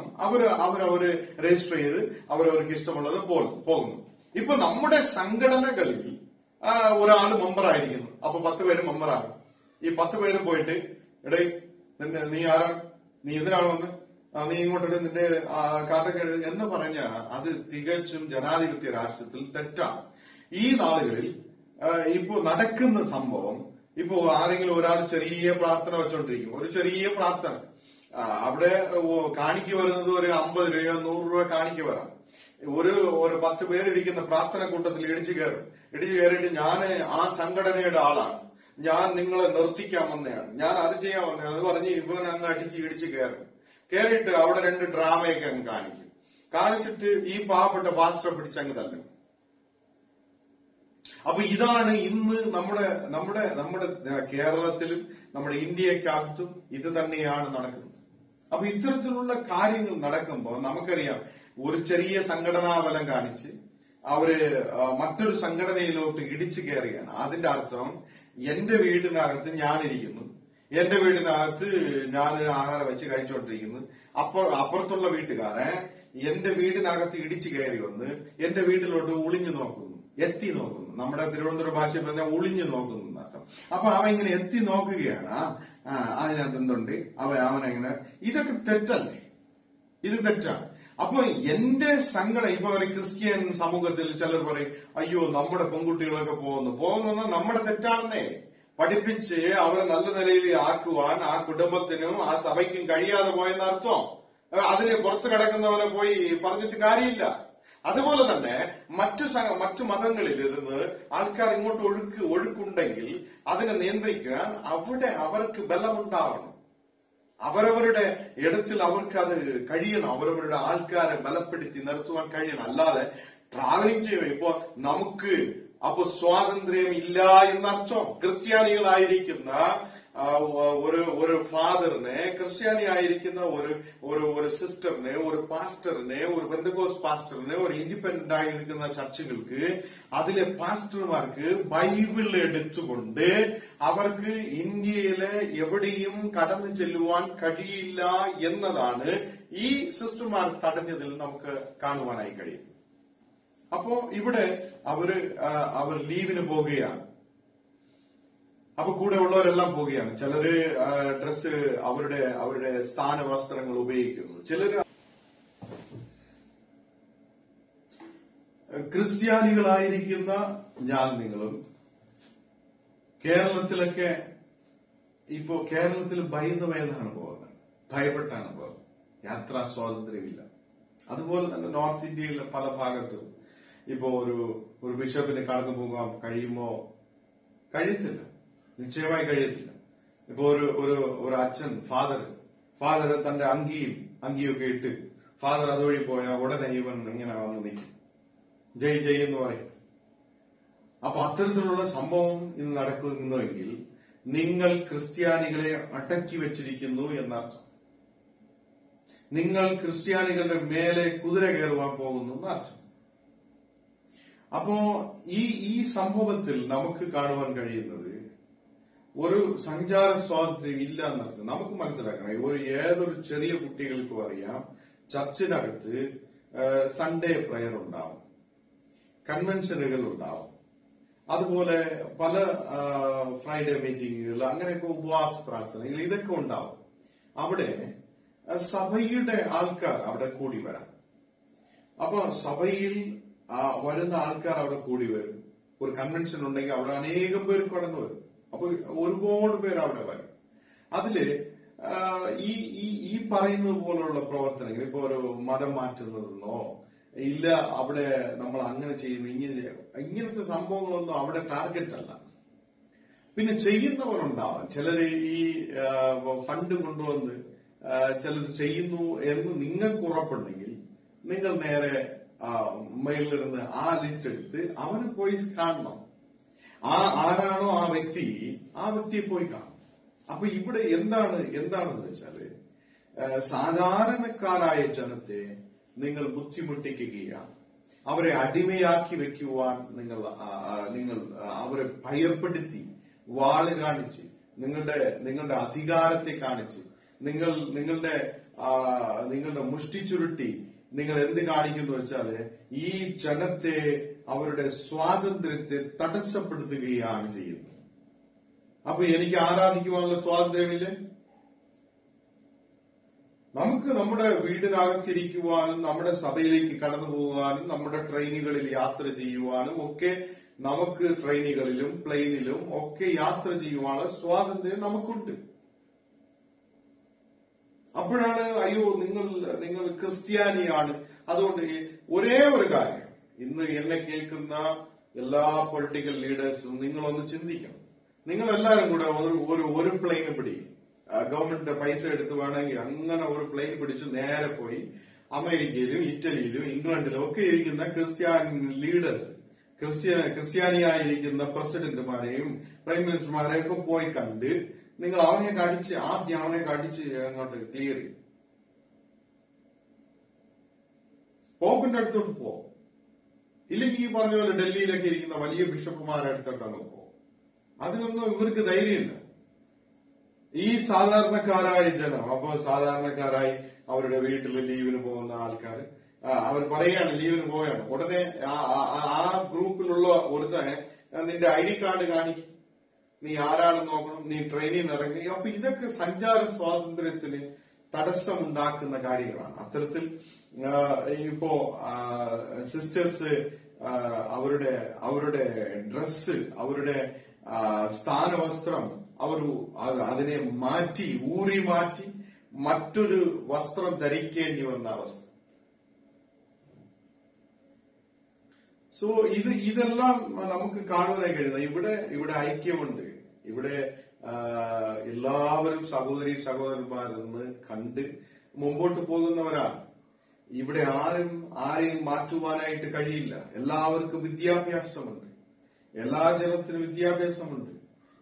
അവരവര് രജിസ്റ്റർ ചെയ്ത് അവരവർക്ക് ഇഷ്ടമുള്ളത് പോകുന്നു. ഇപ്പൊ നമ്മുടെ സംഘടനകളിൽ ഒരാൾ മെമ്പറായിരിക്കുന്നു, അപ്പൊ 10 പേര് മെമ്പറാണ്. ഈ 10 പേരും പോയിട്ട് എടേ നീ ആരാണ്, നീ എന്തിനാണ് വന്ന്, നീ ഇങ്ങോട്ട് നിന്റെ കാട്ടൊക്കെ എന്ന് പറഞ്ഞാൽ അത് തികച്ചും ജനാധിപത്യ രാഷ്ട്രത്തിൽ തെറ്റാണ്. ഈ നാളുകളിൽ ഇപ്പോ നടക്കുന്ന സംഭവം, ഇപ്പോ ആരെങ്കിലും ഒരാൾ ചെറിയ പ്രാർത്ഥന വെച്ചോണ്ടിരിക്കും, ഒരു ചെറിയ പ്രാർത്ഥന, അവിടെ കാണിക്ക് വരുന്നത് ഒരു 50 രൂപയോ 100 രൂപ കാണിക്ക് വരാം. ഒരു 10 പേരിരിക്കുന്ന പ്രാർത്ഥന കൂട്ടത്തിൽ ഇടിച്ചു കയറിയിട്ട് ഞാൻ ആ സംഘടനയുടെ ആളാണ്, ഞാൻ നിങ്ങളെ നിർത്തിക്കാൻ വന്നതാണ്, ഞാൻ അത് ചെയ്യാൻ വന്നതാണ് അത് പറഞ്ഞ് ഇവൻ അങ്ങ് ഇടിച്ചു കയറിയിട്ട് അവിടെ 2 ഡ്രാമയൊക്കെ അങ്ങ് കാണിച്ചിട്ട് ഈ പാവപ്പെട്ട പാസ്റ്ററെ പിടിച്ചങ്ങ് തല്ലും. അപ്പൊ ഇതാണ് ഇന്ന് നമ്മുടെ കേരളത്തിലും നമ്മുടെ ഇന്ത്യക്കകത്തും ഇത് തന്നെയാണ് നടക്കുന്നത്. അപ്പൊ ഇത്തരത്തിലുള്ള കാര്യങ്ങൾ നടക്കുമ്പോൾ നമുക്കറിയാം, ഒരു ചെറിയ സംഘടനാ ബലം കാണിച്ച് അവര് മറ്റൊരു സംഘടനയിലോട്ട് ഇടിച്ചു കയറുകയാണ്. അതിന്റെ അർത്ഥം എന്റെ വീടിനകത്ത് ഞാനിരിക്കുന്നു, എന്റെ വീടിനകത്ത് ഞാൻ ആഹാരം വെച്ച് കഴിച്ചുകൊണ്ടിരിക്കുന്നു, അപ്പുറത്തുള്ള വീട്ടുകാരെ എന്റെ വീടിനകത്ത് ഇടിച്ചു കയറി വന്ന് എന്റെ വീട്ടിലോട്ട് ഒളിഞ്ഞു നോക്കുന്നു, എത്തി നോക്കുന്നു. നമ്മുടെ തിരുവനന്തപുരം ഭാഷയിൽ പറഞ്ഞാൽ ഒളിഞ്ഞു നോക്കുന്നു എന്നർത്ഥം. അപ്പൊ അവൻ ഇങ്ങനെ എത്തി നോക്കുകയാണ്, അതിനകത്ത് എന്തുണ്ട്, അവനെങ്ങനെ, ഇതൊക്കെ തെറ്റല്ലേ? ഇത് തെറ്റാണ്. അപ്പൊ എന്റെ സങ്കടം, ഇപ്പൊ ഒരു ക്രിസ്ത്യൻ സമൂഹത്തിൽ ചിലർ പറയും, അയ്യോ നമ്മുടെ പെൺകുട്ടികളൊക്കെ പോകുന്നു നമ്മുടെ തെറ്റാണെന്നേ പഠിപ്പിച്ച് അവരെ നല്ല നിലയിൽ ആക്കുവാൻ ആ കുടുംബത്തിനും ആ സഭയ്ക്കും കഴിയാതെ പോയെന്ന അർത്ഥം. അതിന് പുറത്തു കിടക്കുന്നവനെ പോയി പറഞ്ഞിട്ട് കാര്യമില്ല. അതുപോലെ തന്നെ മറ്റു മതങ്ങളിൽ ഇരുന്ന് ആൾക്കാർ ഇങ്ങോട്ട് ഒഴുക്കുണ്ടെങ്കിൽ അതിനെ നിയന്ത്രിക്കാൻ അവിടെ അവർക്ക് ബലമുണ്ടാവണം. അവരവരുടെ ഇടത്തിൽ അവർക്ക് അത് കഴിയണം, അവരവരുടെ ആൾക്കാരെ ബലപ്പെടുത്തി നിർത്തുവാൻ കഴിയണം. അല്ലാതെ ട്രാവലിംഗ് ചെയ്യും. ഇപ്പൊ നമുക്ക് അപ്പൊ സ്വാതന്ത്ര്യം ഇല്ല എന്നർത്ഥം. ക്രിസ്ത്യാനികളായിരിക്കുന്ന ഒരു ഫാദറിനെ, ക്രിസ്ത്യാനിയായിരിക്കുന്ന ഒരു സിസ്റ്ററിനെ, ഒരു പാസ്റ്ററിനെ, ഒരു പെന്തക്കോസ് പാസ്റ്ററിനെ, ഒരു ഇൻഡിപെൻഡന്റ് ആയിരിക്കുന്ന ചർച്ചുകൾക്ക് അതിലെ പാസ്റ്റർമാർക്ക് ബൈബിൾ എടുത്തുകൊണ്ട് അവർക്ക് ഇന്ത്യയിലെ എവിടെയും കടന്നു ചെല്ലുവാൻ കഴിയില്ല എന്നതാണ് ഈ സിസ്റ്റർമാർ തടഞ്ഞതിൽ നമുക്ക് കാണുവാനായി കഴിയും. അപ്പോ ഇവിടെ അവർ ലീവിന് പോകുകയാണ്. അപ്പൊ കൂടെ ഉള്ളവരെല്ലാം പോവുകയാണ്. ചിലര് ഡ്രസ്സ് അവരുടെ സ്ഥാന വസ്ത്രങ്ങൾ ഉപയോഗിക്കുന്നു. ചിലര് ക്രിസ്ത്യാനികളായിരിക്കുന്ന നിങ്ങളും കേരളത്തിലൊക്കെ ഇപ്പോ കേരളത്തിൽ ഭയന്നാണ് പോകുന്നത്, ഭയപ്പെട്ടാണ് പോകുന്നത്. യാത്രാ സ്വാതന്ത്ര്യമില്ല. അതുപോലെ തന്നെ നോർത്ത് ഇന്ത്യയിലെ പല ഭാഗത്തും ഇപ്പോ ഒരു ബിഷപ്പിന് കടന്നു പോകാൻ കഴിയുമോ? കഴിയത്തില്ല, നിശ്ചയമായി കഴിയത്തില്ല. ഇപ്പൊ ഒരു അച്ഛൻ ഫാദർ തന്റെ അങ്കിയൊക്കെ ഇട്ട് ഫാദർ അതുവഴി പോയാൽ ഉടനെ ഇവൻ ഇങ്ങനെ വന്ന് നിൽക്കും, ജയ് ജയ് എന്ന് പറയും. അപ്പൊ അത്തരത്തിലുള്ള സംഭവം ഇന്ന് നടക്കുന്നുവെങ്കിൽ നിങ്ങൾ ക്രിസ്ത്യാനികളെ അടക്കി വെച്ചിരിക്കുന്നു എന്നർത്ഥം. നിങ്ങൾ ക്രിസ്ത്യാനികളുടെ മേലെ കുതിര കയറുവാൻ പോകുന്നു എന്നർത്ഥം. അപ്പോ ഈ സംഭവത്തിൽ നമുക്ക് കാണുവാൻ കഴിയുന്നത് ഒരു സഞ്ചാര സ്വാതന്ത്ര്യം ഇല്ല എന്നർത്ഥം. നമുക്ക് മനസ്സിലാക്കണം, ഏതൊരു ചെറിയ കുട്ടികൾക്കും അറിയാം, ചർച്ചിനകത്ത് സൺഡേ പ്രയർ ഉണ്ടാവും, കൺവെൻഷനുകൾ ഉണ്ടാവും, അതുപോലെ പല ഫ്രൈഡേ മീറ്റിങ്ങുകൾ, അങ്ങനെയൊക്കെ ഉപവാസ പ്രാർത്ഥനകൾ, ഇതൊക്കെ ഉണ്ടാവും. അവിടെ സഭയുടെ ആൾക്കാർ അവിടെ കൂടി വരാം. അപ്പൊ സഭയിൽ വരുന്ന ആൾക്കാർ അവിടെ കൂടി വരും. ഒരു കൺവെൻഷൻ ഉണ്ടെങ്കിൽ അവിടെ അനേകം പേർ കടന്നു വരും. അപ്പൊ ഒരുപാട് പേര് അവിടെ വരും. അതില് ഈ പറയുന്നത് പോലുള്ള പ്രവർത്തനങ്ങൾ, ഇപ്പൊ ഒരു മതം മാറ്റുന്നതെന്നോ ഇല്ല, അവിടെ നമ്മൾ അങ്ങനെ ചെയ്യുന്നു, ഇങ്ങനത്തെ സംഭവങ്ങളൊന്നും അവിടെ ടാർഗറ്റ് അല്ല. പിന്നെ ചെയ്യുന്നവരുണ്ടാവാം. ചിലര് ഈ ഫണ്ട് കൊണ്ടുവന്ന് ചിലർ ചെയ്യുന്നു എന്ന് നിങ്ങൾക്ക് ഉറപ്പുണ്ടെങ്കിൽ നിങ്ങൾ നേരെ മെയിലിരുന്ന് ആ ലിസ്റ്റ് എടുത്ത് അവന് പോയി കാണണം. ആരാണോ ആ വ്യക്തിയെ പോയി കാണും. അപ്പൊ ഇവിടെ എന്താണെന്ന് വെച്ചാല് സാധാരണക്കാരായ ജനത്തെ നിങ്ങൾ ബുദ്ധിമുട്ടിക്കുകയാണ്. അവരെ അടിമയാക്കി വെക്കുവാൻ നിങ്ങൾ അവരെ ഭയപ്പെടുത്തി, വാള് കാണിച്ച്, നിങ്ങളുടെ അധികാരത്തെ കാണിച്ച്, നിങ്ങളുടെ മുഷ്ടി ചുരുട്ടി നിങ്ങൾ എന്ത് കാണിക്കുന്നു വെച്ചാല് ഈ ജനത്തെ, അവരുടെ സ്വാതന്ത്ര്യത്തെ തടസ്സപ്പെടുത്തുകയാണ് ചെയ്യുന്നത്. അപ്പൊ എനിക്ക് ആരാധിക്കുവാനുള്ള സ്വാതന്ത്ര്യമില്ലേ? നമുക്ക് നമ്മുടെ വീടിനകത്തിരിക്കുവാനും നമ്മുടെ സഭയിലേക്ക് കടന്നു പോകാനും നമ്മുടെ ട്രെയിനുകളിൽ യാത്ര ചെയ്യുവാനും ഒക്കെ, നമുക്ക് ട്രെയിനുകളിലും പ്ലെയിനിലും ഒക്കെ യാത്ര ചെയ്യുവാനുള്ള സ്വാതന്ത്ര്യം നമുക്കുണ്ട്. അപ്പോഴാണ് അയ്യോ നിങ്ങൾ ക്രിസ്ത്യാനിയാണ്. അതുകൊണ്ട് ഒരേ ഒരു കാര്യം, ഇന്ന് എന്നെ കേൾക്കുന്ന എല്ലാ പൊളിറ്റിക്കൽ ലീഡേഴ്സും നിങ്ങളൊന്ന് ചിന്തിക്കണം. നിങ്ങളെല്ലാരും കൂടെ ഒരു പ്ലെയിൻ പിടിക്കും. ഗവൺമെന്റിന്റെ പൈസ എടുത്ത് വേണമെങ്കിൽ അങ്ങനെ ഒരു പ്ലെയിൻ പിടിച്ച് നേരെ പോയി അമേരിക്കയിലും ഇറ്റലിയിലും ഇംഗ്ലണ്ടിലും ഒക്കെ ഇരിക്കുന്ന ക്രിസ്ത്യൻ ലീഡേഴ്സ്, ക്രിസ്ത്യാനിയായിരിക്കുന്ന പ്രസിഡന്റുമാരെയും പ്രൈം മിനിസ്റ്റർമാരെയും ഒക്കെ പോയി കണ്ട് നിങ്ങൾ ആദ്യം അവനെ കാണിച്ച് അങ്ങോട്ട് ക്ലിയർ ചെയ്യും. പോപ്പിന്റെ അടുത്തോട്ട് പോ, ഇല്ലെങ്കിൽ ഈ പറഞ്ഞ പോലെ ഡൽഹിയിലൊക്കെ ഇരിക്കുന്ന വലിയ ബിഷപ്പുമാരെ അടുത്തോട്ട് അങ്ങ് പോ. അതിനൊന്നും ഇവർക്ക് ധൈര്യമില്ല. ഈ സാധാരണക്കാരായ ജനം, അപ്പോൾ സാധാരണക്കാരായി അവരുടെ വീട്ടിൽ ലീവിന് പോകുന്ന ആൾക്കാർ അവർ പറയാണ് ലീവിന് പോവുകയാണ്. ഉടനെ ആ ഗ്രൂപ്പിലുള്ള ഒരുത്തനെ നിന്റെ ID കാർഡ് കാണിക്കും, നീ ആരാണെന്ന് നോക്കണം, നീ ട്രെയിനിൽ നിന്ന് ഇറങ്ങി. അപ്പൊ ഇതൊക്കെ സഞ്ചാര സ്വാതന്ത്ര്യത്തിന് തടസ്സമുണ്ടാക്കുന്ന കാര്യങ്ങളാണ്. അത്തരത്തിൽ ഇപ്പോ സിസ്റ്റേഴ്സ് അവരുടെ ഡ്രസ്സ്, അവരുടെ സ്ഥാനവസ്ത്രം അതിനെ ഊരി മാറ്റി മറ്റൊരു വസ്ത്രം ധരിക്കേണ്ടി വന്ന അവസ്ഥ. സോ ഇതെല്ലാം നമുക്ക് കാണുവാനായി കഴിയുന്നത്. ഇവിടെ ഐക്യമുണ്ട്. ഇവിടെ എല്ലാവരും സഹോദരന്മാരെന്ന് കണ്ട് മുമ്പോട്ട് പോകുന്നവരാണ്. ഇവിടെ ആരെയും മാറ്റുവാനായിട്ട് കഴിയില്ല. എല്ലാവർക്കും വിദ്യാഭ്യാസമുണ്ട്. എല്ലാ ജനത്തിനും വിദ്യാഭ്യാസമുണ്ട്.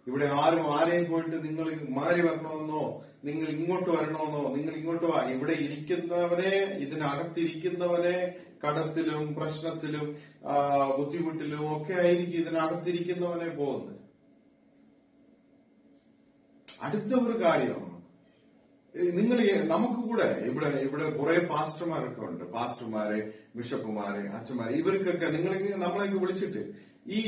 ഇവിടെ ആരും ആരെയും പോയിട്ട് നിങ്ങൾ മാറി വരണമെന്നോ നിങ്ങൾ ഇങ്ങോട്ട് വരണമെന്നോ നിങ്ങൾ ഇങ്ങോട്ട് വാ. ഇവിടെ ഇരിക്കുന്നവനെ, ഇതിനകത്തിരിക്കുന്നവനെ കടത്തിലും പ്രശ്നത്തിലും ബുദ്ധിമുട്ടിലും ഒക്കെ ആയിരിക്കും ഇതിനകത്തിരിക്കുന്നവനെ പോകുന്നത്. അടുത്ത ഒരു കാര്യമാണ്, നിങ്ങൾ നമുക്ക് കൂടെ ഇവിടെ കുറെ പാസ്റ്റർമാരൊക്കെ ഉണ്ട്. പാസ്റ്റർമാരെ, ബിഷപ്പുമാരെ, അച്ഛന്മാരെ, ഇവർക്കൊക്കെ നമ്മളെയൊക്കെ വിളിച്ചിട്ട് ഈ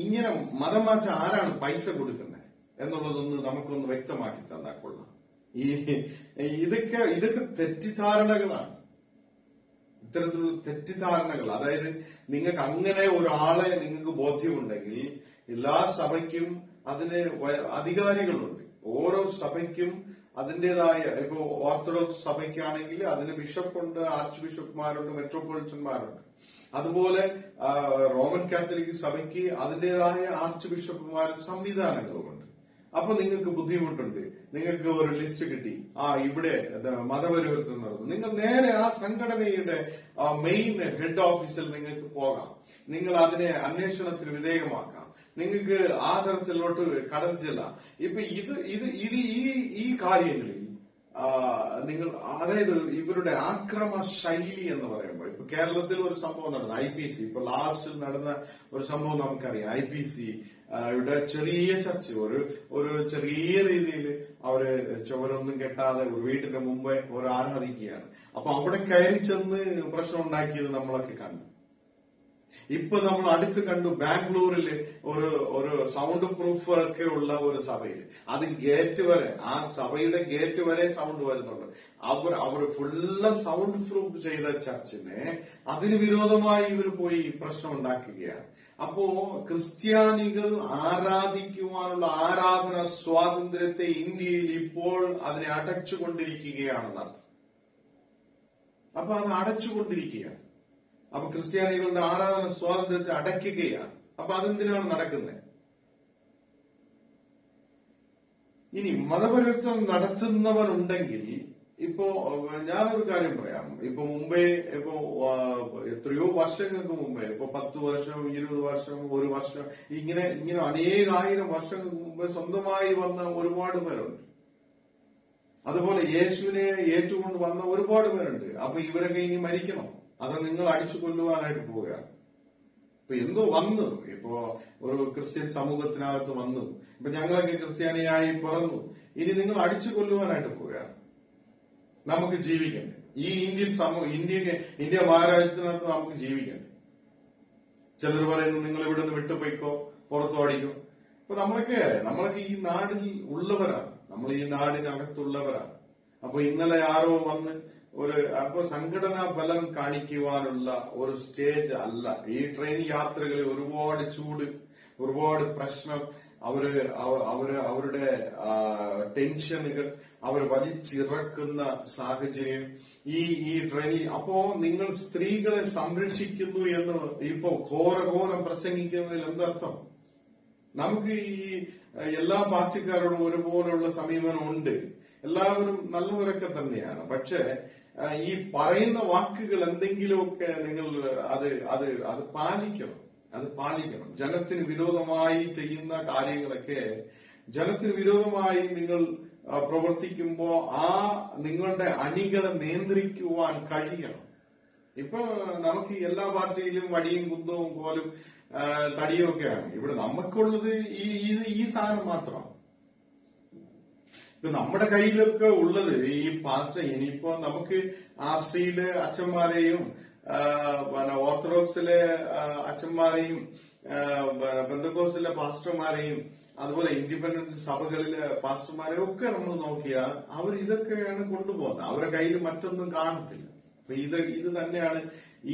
ഇങ്ങനെ മതം മാറ്റം ആരാണ് പൈസ കൊടുക്കുന്നത് എന്നുള്ളതൊന്ന് നമുക്കൊന്ന് വ്യക്തമാക്കി തന്നാൽ കൊള്ളാം. ഇതൊക്കെ തെറ്റിദ്ധാരണകളാണ്. ഇത്തരത്തിലുള്ള തെറ്റിദ്ധാരണകൾ, അതായത് നിങ്ങൾക്ക് അങ്ങനെ ഒരാളെ നിങ്ങൾക്ക് ബോധ്യമുണ്ടെങ്കിൽ എല്ലാ സഭയ്ക്കും അതിന് അധികാരികളുണ്ട്. ഓരോ സഭയ്ക്കും അതിന്റേതായ, ഇപ്പോ ഓർത്തഡോക്സ് സഭയ്ക്കാണെങ്കിൽ അതിന് ബിഷപ്പുണ്ട്, ആർച്ച് ബിഷപ്പ്മാരുണ്ട്, മെട്രോപൊളിറ്റന്മാരുണ്ട്. അതുപോലെ റോമൻ കാത്തലിക് സഭയ്ക്ക് അതിന്റേതായ ആർച്ച് ബിഷപ്പുമാരും സംവിധാനങ്ങളുമുണ്ട്. അപ്പൊ നിങ്ങൾക്ക് ബുദ്ധിമുട്ടുണ്ട്, നിങ്ങൾക്ക് ഒരു ലിസ്റ്റ് കിട്ടി, ഇവിടെ മതപരിവർത്തനം നടന്നു, നിങ്ങൾ നേരെ ആ സംഘടനയുടെ മെയിൻ ഹെഡ് ഓഫീസിൽ നിങ്ങൾക്ക് പോകാം. നിങ്ങൾ അതിനെ അന്വേഷണത്തിന് വിധേയമാക്കാം. നിങ്ങൾക്ക് ആ തരത്തിലോട്ട് കടന്നു ചെല്ലാം. ഇപ്പൊ ഈ കാര്യങ്ങളിൽ നിങ്ങൾ, അതായത് ഇവരുടെ ആക്രമ ശൈലി എന്ന് പറയുമ്പോൾ, ഇപ്പൊ കേരളത്തിൽ ഒരു സംഭവം നടന്നു, IPC. ഇപ്പൊ ലാസ്റ്റിൽ നടന്ന ഒരു സംഭവം നമുക്കറിയാം. IPC ഇവിടെ ചെറിയ ചർച്ച, ഒരു ചെറിയ രീതിയിൽ അവര് ചുവരൊന്നും കെട്ടാതെ ഒരു വീട്ടിന്റെ മുമ്പേ ഒരു ആരാധിക്കുകയാണ്. അപ്പൊ അവിടെ കയറി ചെന്ന് പ്രശ്നം ഉണ്ടാക്കിയത് നമ്മളൊക്കെ കണ്ടു. ഇപ്പൊ നമ്മൾ അടുത്ത് കണ്ടു ബാംഗ്ലൂരിൽ ഒരു സൗണ്ട് പ്രൂഫ് ഒക്കെ ഉള്ള ഒരു സഭയിൽ, അത് ഗേറ്റ് വരെ, ആ സഭയുടെ ഗേറ്റ് വരെ സൗണ്ട് വരുന്നുണ്ട്. അവർ ഫുള്ള് സൗണ്ട് പ്രൂഫ് ചെയ്ത ചർച്ചിനെ അതിന് വിരോധമായി ഇവർ പോയി പ്രശ്നം ഉണ്ടാക്കുകയാണ്. അപ്പോ ക്രിസ്ത്യാനികൾ ആരാധിക്കുവാനുള്ള ആരാധന സ്വാതന്ത്ര്യത്തെ ഇന്ത്യയിൽ ഇപ്പോൾ അതിനെ അടച്ചുകൊണ്ടിരിക്കുകയാണെന്നർത്ഥം. അപ്പൊ അത് അടച്ചുകൊണ്ടിരിക്കുകയാണ്. അപ്പൊ ക്രിസ്ത്യാനികളുടെ ആരാധന സ്വാതന്ത്ര്യത്തെ അടയ്ക്കുകയാണ്. അപ്പൊ അതെന്തിനാണ് നടക്കുന്നത്? ഇനി മതപരിവർത്തനം നടത്തുന്നവരുണ്ടെങ്കിൽ, ഇപ്പോ ഞാനൊരു കാര്യം പറയാം. ഇപ്പൊ മുമ്പേ, എത്രയോ വർഷങ്ങൾക്ക് മുമ്പേ, 10 വർഷം 20 വർഷം 1 വർഷം ഇങ്ങനെ അനേകായിരം വർഷങ്ങൾക്ക് മുമ്പേ സ്വന്തമായി വന്ന ഒരുപാട് പേരുണ്ട്. അതുപോലെ യേശുവിനെ ഏറ്റുകൊണ്ട് വന്ന ഒരുപാട് പേരുണ്ട്. അപ്പൊ ഇവരൊക്കെ ഇനി മരിക്കണം? അത് നിങ്ങൾ അടിച്ചു കൊല്ലുവാനായിട്ട് പോവുകയാണ്. ഇപ്പൊ എന്തോ വന്നു, ഇപ്പോ ഒരു ക്രിസ്ത്യൻ സമൂഹത്തിനകത്ത് വന്നു, ഇപ്പൊ ഞങ്ങളൊക്കെ ക്രിസ്ത്യാനിയായി പിറന്നു, ഇനി നിങ്ങൾ അടിച്ചു കൊല്ലുവാനായിട്ട് പോവുകയാണ്. നമുക്ക് ജീവിക്കണ്ടേ? ഈ ഇന്ത്യ മഹാരാജ്യത്തിനകത്ത് നമുക്ക് ജീവിക്കണ്ടേ? ചിലർ പറയുന്നു നിങ്ങൾ ഇവിടെ നിന്ന് വിട്ടുപോയിക്കോ, പുറത്തു അടിക്കും. ഇപ്പൊ നമ്മളൊക്കെ ഈ നാടിൽ ഉള്ളവരാണ്, നമ്മൾ ഈ നാടിനകത്തുള്ളവരാണ്. അപ്പൊ ഇന്നലെ ആരോ വന്ന് അപ്പൊ സംഘടനാ ബലം കാണിക്കുവാനുള്ള ഒരു സ്റ്റേജ് അല്ല. ഈ ട്രെയിൻ യാത്രകളിൽ ഒരുപാട് ചൂട്, ഒരുപാട് പ്രശ്നം, അവരുടെ ടെൻഷനുകൾ അവർ വലിച്ചിറക്കുന്ന സാഹചര്യം ഈ ട്രെയിനിൽ. അപ്പോ നിങ്ങൾ സ്ത്രീകളെ സംരക്ഷിക്കുന്നു എന്ന് ഇപ്പോ ഘോരഘോരം പ്രസംഗിക്കുന്നതിൽ എന്തർത്ഥം? നമുക്ക് ഈ എല്ലാ പാർട്ടിക്കാരോടും ഒരുപോലുള്ള സമീപനം ഉണ്ട്, എല്ലാവരും നല്ലവരൊക്കെ തന്നെയാണ്. പക്ഷെ ഈ പറയുന്ന വാക്കുകൾ എന്തെങ്കിലുമൊക്കെ നിങ്ങൾ അത് പാലിക്കണം. ജനത്തിന് വിരോധമായി ചെയ്യുന്ന കാര്യങ്ങളൊക്കെ, ജനത്തിന് വിരോധമായി നിങ്ങൾ പ്രവർത്തിക്കുമ്പോ നിങ്ങളുടെ അണികളെ നിയന്ത്രിക്കുവാൻ കഴിയണം. ഇപ്പൊ നമുക്ക് എല്ലാ പാർട്ടിയിലും വടിയും കുന്തവും കോലും തടിയും ഒക്കെയാണ്. ഇവിടെ നമുക്കുള്ളത് ഈ സാധനം മാത്രമാണ്. ഇപ്പൊ നമ്മുടെ കയ്യിലൊക്കെ ഉള്ളത് ഈ പാസ്റ്റർ. ഇനിയിപ്പോ നമുക്ക് RCയിലെ അച്ഛന്മാരെയും ഓർത്തഡോക്സിലെ അച്ഛന്മാരെയും പെന്തക്കോസ്തിലെ പാസ്റ്റർമാരെയും അതുപോലെ ഇൻഡിപെൻഡന്റ് സഭകളിലെ പാസ്റ്റർമാരെയും ഒക്കെ നമ്മൾ നോക്കിയാൽ അവർ ഇതൊക്കെയാണ് കൊണ്ടുപോകുന്നത്. അവരുടെ കയ്യിൽ മറ്റൊന്നും കാണത്തില്ല. അപ്പൊ ഇത് തന്നെയാണ്,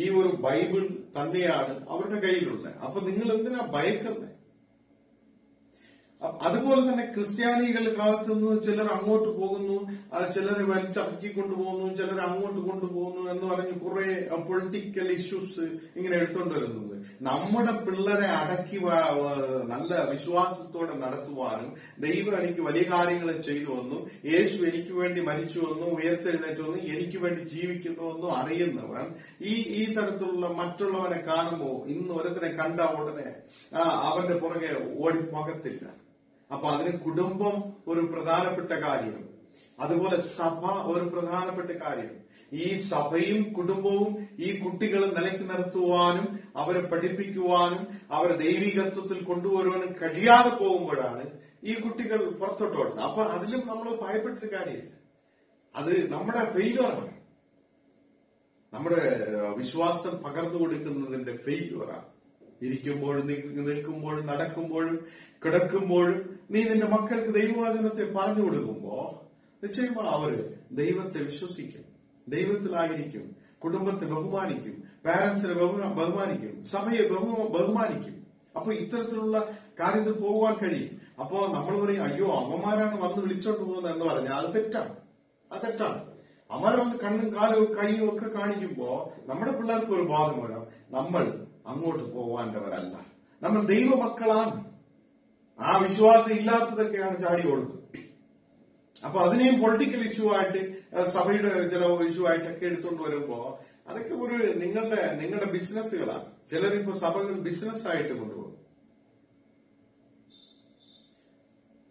ഈ ഒരു ബൈബിൾ തന്നെയാണ് അവരുടെ കയ്യിലുള്ളത്. അപ്പൊ നിങ്ങൾ എന്തിനാ ഭയക്കുന്നത്? അതുപോലെ തന്നെ ക്രിസ്ത്യാനികൾക്കകത്തുനിന്ന് ചിലർ അങ്ങോട്ട് പോകുന്നു, ചിലരെ വലിച്ചടക്കിക്കൊണ്ടു പോകുന്നു, ചിലർ അങ്ങോട്ട് കൊണ്ടുപോകുന്നു എന്ന് പറഞ്ഞ് കുറെ പൊളിറ്റിക്കൽ ഇഷ്യൂസ് ഇങ്ങനെ എടുത്തുകൊണ്ട് വരുന്നത്. നമ്മുടെ പിള്ളേരെ അടക്കി നല്ല വിശ്വാസത്തോടെ നടത്തുവാനും, ദൈവം എനിക്ക് വലിയ കാര്യങ്ങൾ ചെയ്തു വന്നു, യേശു എനിക്ക് വേണ്ടി മരിച്ചു വന്നു, ഉയർത്തെഴുന്നേറ്റ് വന്നു, എനിക്ക് വേണ്ടി ജീവിക്കുന്നുവെന്നും അറിയുന്നവൻ ഈ തരത്തിലുള്ള മറ്റുള്ളവനെ കാണുമ്പോൾ ഇന്ന് ഒരുത്തനെ കണ്ട ഉടനെ അവന്റെ പുറകെ ഓടിപ്പോകത്തില്ല. അപ്പൊ അതിന് കുടുംബം ഒരു പ്രധാനപ്പെട്ട കാര്യം, അതുപോലെ സഭ ഒരു പ്രധാനപ്പെട്ട കാര്യം. ഈ സഭയും കുടുംബവും ഈ കുട്ടികളെ നിലയ്ക്ക് നിർത്തുവാനും അവരെ പഠിപ്പിക്കുവാനും അവരെ ദൈവികത്വത്തിൽ കൊണ്ടുവരുവാനും കഴിയാതെ പോകുമ്പോഴാണ് ഈ കുട്ടികൾ പുറത്തോട്ട് ഓടുന്നത്. അപ്പൊ അതിലും നമ്മൾ ഭയപ്പെട്ട കാര്യമില്ല, അത് നമ്മുടെ ഫെയിലുവറാണ്, നമ്മുടെ വിശ്വാസം പകർന്നു കൊടുക്കുന്നതിന്റെ ഫെയിലുവറാണ്. ഇരിക്കുമ്പോഴും നിൽക്കുമ്പോഴും നടക്കുമ്പോഴും കിടക്കുമ്പോഴും നീ നിന്റെ മക്കൾക്ക് ദൈവവചനത്തെ പറഞ്ഞു കൊടുക്കുമ്പോ നിശ്ചയമാ അവര് ദൈവത്തെ വിശ്വസിക്കും, ദൈവത്തിലായിരിക്കും, കുടുംബത്തെ ബഹുമാനിക്കും, പാരന്റ്സിനെ ബഹുമാനിക്കും, സഭയെ ബഹുമാനിക്കും. അപ്പൊ ഇത്തരത്തിലുള്ള കാര്യത്തിൽ പോകുവാൻ കഴിയും. അപ്പോ നമ്മൾ പറയും അയ്യോ അമ്മമാരാണ് വന്ന് വിളിച്ചോണ്ട് പോകുന്നത് എന്ന് പറഞ്ഞാൽ അത് തെറ്റാണ്, അത് തെറ്റാണ്. അമ്മമാരെ വന്ന് കണ്ണും കാലും കൈയും ഒക്കെ കാണിക്കുമ്പോ നമ്മുടെ പിള്ളേർക്ക് ഒരു ബോധം വേണം, നമ്മൾ അങ്ങോട്ട് പോവാണ്ടവരല്ല, നമ്മൾ ദൈവമക്കളാണ്. ആ വിശ്വാസം ഇല്ലാത്തതൊക്കെയാണ് ചാടി ഓടുന്നത്. അപ്പൊ അതിനെയും പൊളിറ്റിക്കൽ ഇഷ്യൂ ആയിട്ട് സഭയുടെ ചില ഇഷ്യൂ ആയിട്ടൊക്കെ എടുത്തുകൊണ്ട് വരുമ്പോ അതൊക്കെ ഒരു നിങ്ങളുടെ ബിസിനസ്സുകളാണ്. ചിലരിപ്പോ സഭകൾ ബിസിനസ് ആയിട്ട് കൊണ്ടുപോകും.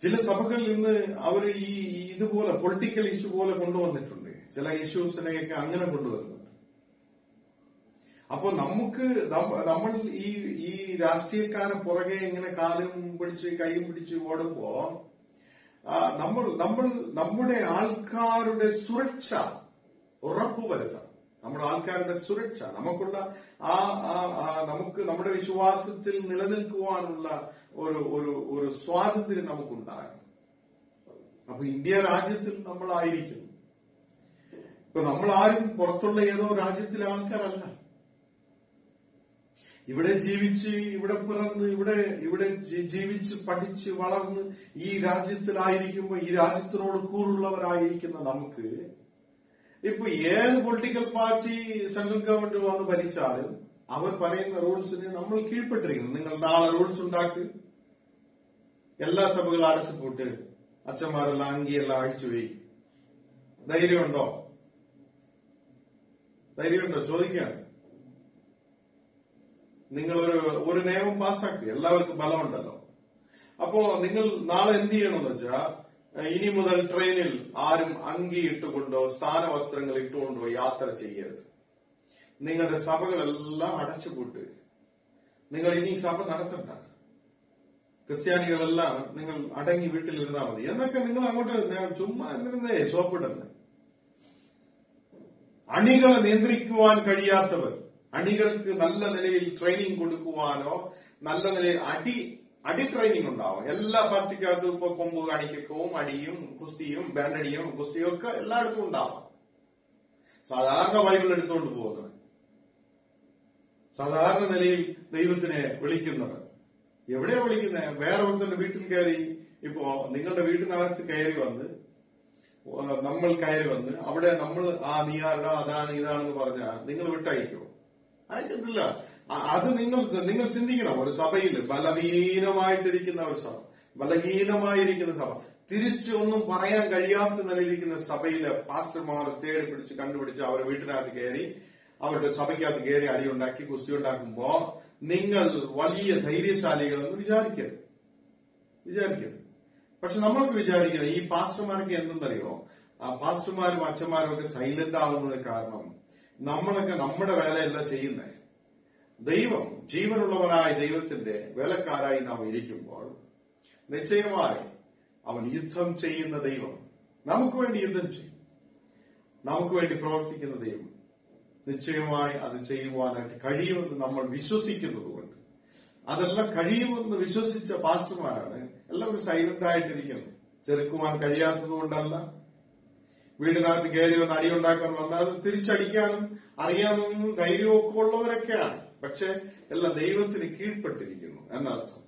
ചില സഭകളിൽ ഇന്ന് അവർ ഇതുപോലെ പൊളിറ്റിക്കൽ ഇഷ്യൂ പോലെ കൊണ്ടുവന്നിട്ടുണ്ട്. ചില ഇഷ്യൂസിനെയൊക്കെ അങ്ങനെ കൊണ്ടുവരുന്നുണ്ട്. അപ്പൊ നമ്മൾ ഈ രാഷ്ട്രീയക്കാരെ പുറകെ ഇങ്ങനെ കാലും പിടിച്ച് കൈയും പിടിച്ച് ഓടുമ്പോ നമ്മുടെ ആൾക്കാരുടെ സുരക്ഷ ഉറപ്പുവരുത്താം. നമ്മുടെ ആൾക്കാരുടെ സുരക്ഷ, നമുക്കുള്ള നമുക്ക് നമ്മുടെ വിശ്വാസത്തിൽ നിലനിൽക്കുവാനുള്ള ഒരു സ്വാതന്ത്ര്യം നമുക്കുണ്ടാകണം. അപ്പൊ ഇന്ത്യ രാജ്യത്തിൽ നമ്മളായിരിക്കുന്നു. ഇപ്പൊ നമ്മളാരും പുറത്തുള്ള ഏതോ രാജ്യത്തിലെ ആൾക്കാരല്ല. ഇവിടെ ജീവിച്ച്, ഇവിടെ പിറന്ന്, ഇവിടെ ജീവിച്ച് പഠിച്ച് വളർന്ന് ഈ രാജ്യത്തിലായിരിക്കുമ്പോ ഈ രാജ്യത്തിനോട് കൂറുള്ളവരായിരിക്കുന്ന നമുക്ക് ഇപ്പൊ ഏത് പൊളിറ്റിക്കൽ പാർട്ടി സെൻട്രൽ ഗവൺമെന്റ് വന്ന് ഭരിച്ചാലും അവർ പറയുന്ന റൂൾസിന് നമ്മൾ കീഴ്പ്പെട്ടിരിക്കുന്നു. നിങ്ങൾ നാളെ റൂൾസ് ഉണ്ടാക്കി എല്ലാ സഭകളും അടച്ചു പോട്ട് അച്ഛന്മാരെല്ലാം അങ്കിയെല്ലാം അഴിച്ചുപോയി. ധൈര്യമുണ്ടോ? ചോദിക്കുകയാണ്. നിങ്ങൾ ഒരു നിയമം പാസ്സാക്കി, എല്ലാവർക്കും ബലമുണ്ടല്ലോ. അപ്പോ നിങ്ങൾ നാളെ എന്ത് ചെയ്യണമെന്ന് വെച്ചാൽ ഇനി മുതൽ ട്രെയിനിൽ ആരും അങ്കി ഇട്ടുകൊണ്ടോ സ്ഥാനവസ്ത്രങ്ങൾ ഇട്ടുകൊണ്ടോ യാത്ര ചെയ്യരുത്. നിങ്ങളുടെ സഭകളെല്ലാം അടച്ചുപൂട്ട്. നിങ്ങൾ ഇനി സഭ നടത്തണ്ട. ക്രിസ്ത്യാനികളെല്ലാം നിങ്ങൾ അടങ്ങി വീട്ടിലിരുന്നാൽ മതി എന്നൊക്കെ നിങ്ങൾ അങ്ങോട്ട് ചുമ്മാ എന്തിരുന്നേ സോപ്പിടുന്നത്. അണികളെ നിയന്ത്രിക്കുവാൻ കഴിയാത്തവർ, അണികൾക്ക് നല്ല നിലയിൽ ട്രെയിനിങ് കൊടുക്കുവാനോ നല്ല നിലയിൽ അടി ട്രെയിനിങ് ഉണ്ടാവും. എല്ലാ പാർട്ടിക്കാർക്കും ഇപ്പൊ കൊമ്പ് കാണിക്കവും അടിയും കുസ്തിയും ബാൻഡടിയും കുസ്തിയും ഒക്കെ എല്ലായിടത്തും ഉണ്ടാവാം. സാധാരണ ബൈബിൾ എടുത്തുകൊണ്ട് പോകുന്നവർ, സാധാരണ നിലയിൽ ദൈവത്തിനെ വിളിക്കുന്നവർ എവിടെയാ വിളിക്കുന്നത്? വേറെ ഒരുത്തന്റെ വീട്ടിൽ കയറി, ഇപ്പോ നിങ്ങളുടെ വീട്ടിനകത്ത് കയറി വന്ന് നമ്മൾ കയറി വന്ന് അവിടെ നമ്മൾ നീ ആരുടെ അതാണ് ഇതാണെന്ന് പറഞ്ഞാൽ നിങ്ങൾ വിട്ടയക്കോ? അയക്കത്തില്ല. അത് നിങ്ങൾ ചിന്തിക്കണം. ഒരു സഭയിൽ ബലഹീനമായിട്ടിരിക്കുന്ന ഒരു സഭ, ബലഹീനമായിരിക്കുന്ന സഭ, തിരിച്ച് ഒന്നും പറയാൻ കഴിയാത്ത നിലയിലിരിക്കുന്ന സഭയിലെ പാസ്റ്റർമാർ തേടി പിടിച്ച് കണ്ടുപിടിച്ച് അവരുടെ വീട്ടിനകത്ത് കയറി അവരുടെ സഭയ്ക്കകത്ത് കയറി അടിയുണ്ടാക്കി കുസ്തി ഉണ്ടാക്കുമ്പോ നിങ്ങൾ വലിയ ധൈര്യശാലികളെന്ന് വിചാരിക്കരുത്. പക്ഷെ നമ്മൾക്ക് വിചാരിക്കുന്നത് ഈ പാസ്റ്റർമാർക്ക് എന്തെന്നറിയോ, പാസ്റ്റർമാരും അച്ഛന്മാരും ഒക്കെ സൈലന്റ് ആവുന്നത് കാരണം നമ്മളൊക്കെ നമ്മുടെ വേലയല്ല ചെയ്യുന്നത്. ദൈവം, ജീവനുള്ളവനായ ദൈവത്തിന്റെ വേലക്കാരായി നാം ഇരിക്കുമ്പോൾ നിശ്ചയമായി അവൻ യുദ്ധം ചെയ്യുന്ന ദൈവം, നമുക്ക് വേണ്ടി യുദ്ധം ചെയ്യും, നമുക്ക് വേണ്ടി പ്രവർത്തിക്കുന്ന ദൈവം നിശ്ചയമായി അത് ചെയ്യുവാനായിട്ട് കഴിയുമെന്ന് നമ്മൾ വിശ്വസിക്കുന്നതുകൊണ്ട്, അതെല്ലാം കഴിയുമെന്ന് വിശ്വസിച്ച പാസ്റ്റർമാരാണ് എല്ലാവരും സൈലന്റ് ആയിട്ടിരിക്കുന്നത്. ചെറുക്കുവാൻ കഴിയാത്തത് കൊണ്ടല്ല, വീടിനകത്ത് കയറി വന്ന് അടിയുണ്ടാക്കാൻ വന്നാൽ തിരിച്ചടിക്കാനും അറിയാമെന്നും ധൈര്യവും ഒക്കെ ഉള്ളവരൊക്കെയാണ്. പക്ഷെ എല്ലാം ദൈവത്തിന് കീഴ്പ്പെട്ടിരിക്കുന്നു എന്നർത്ഥം.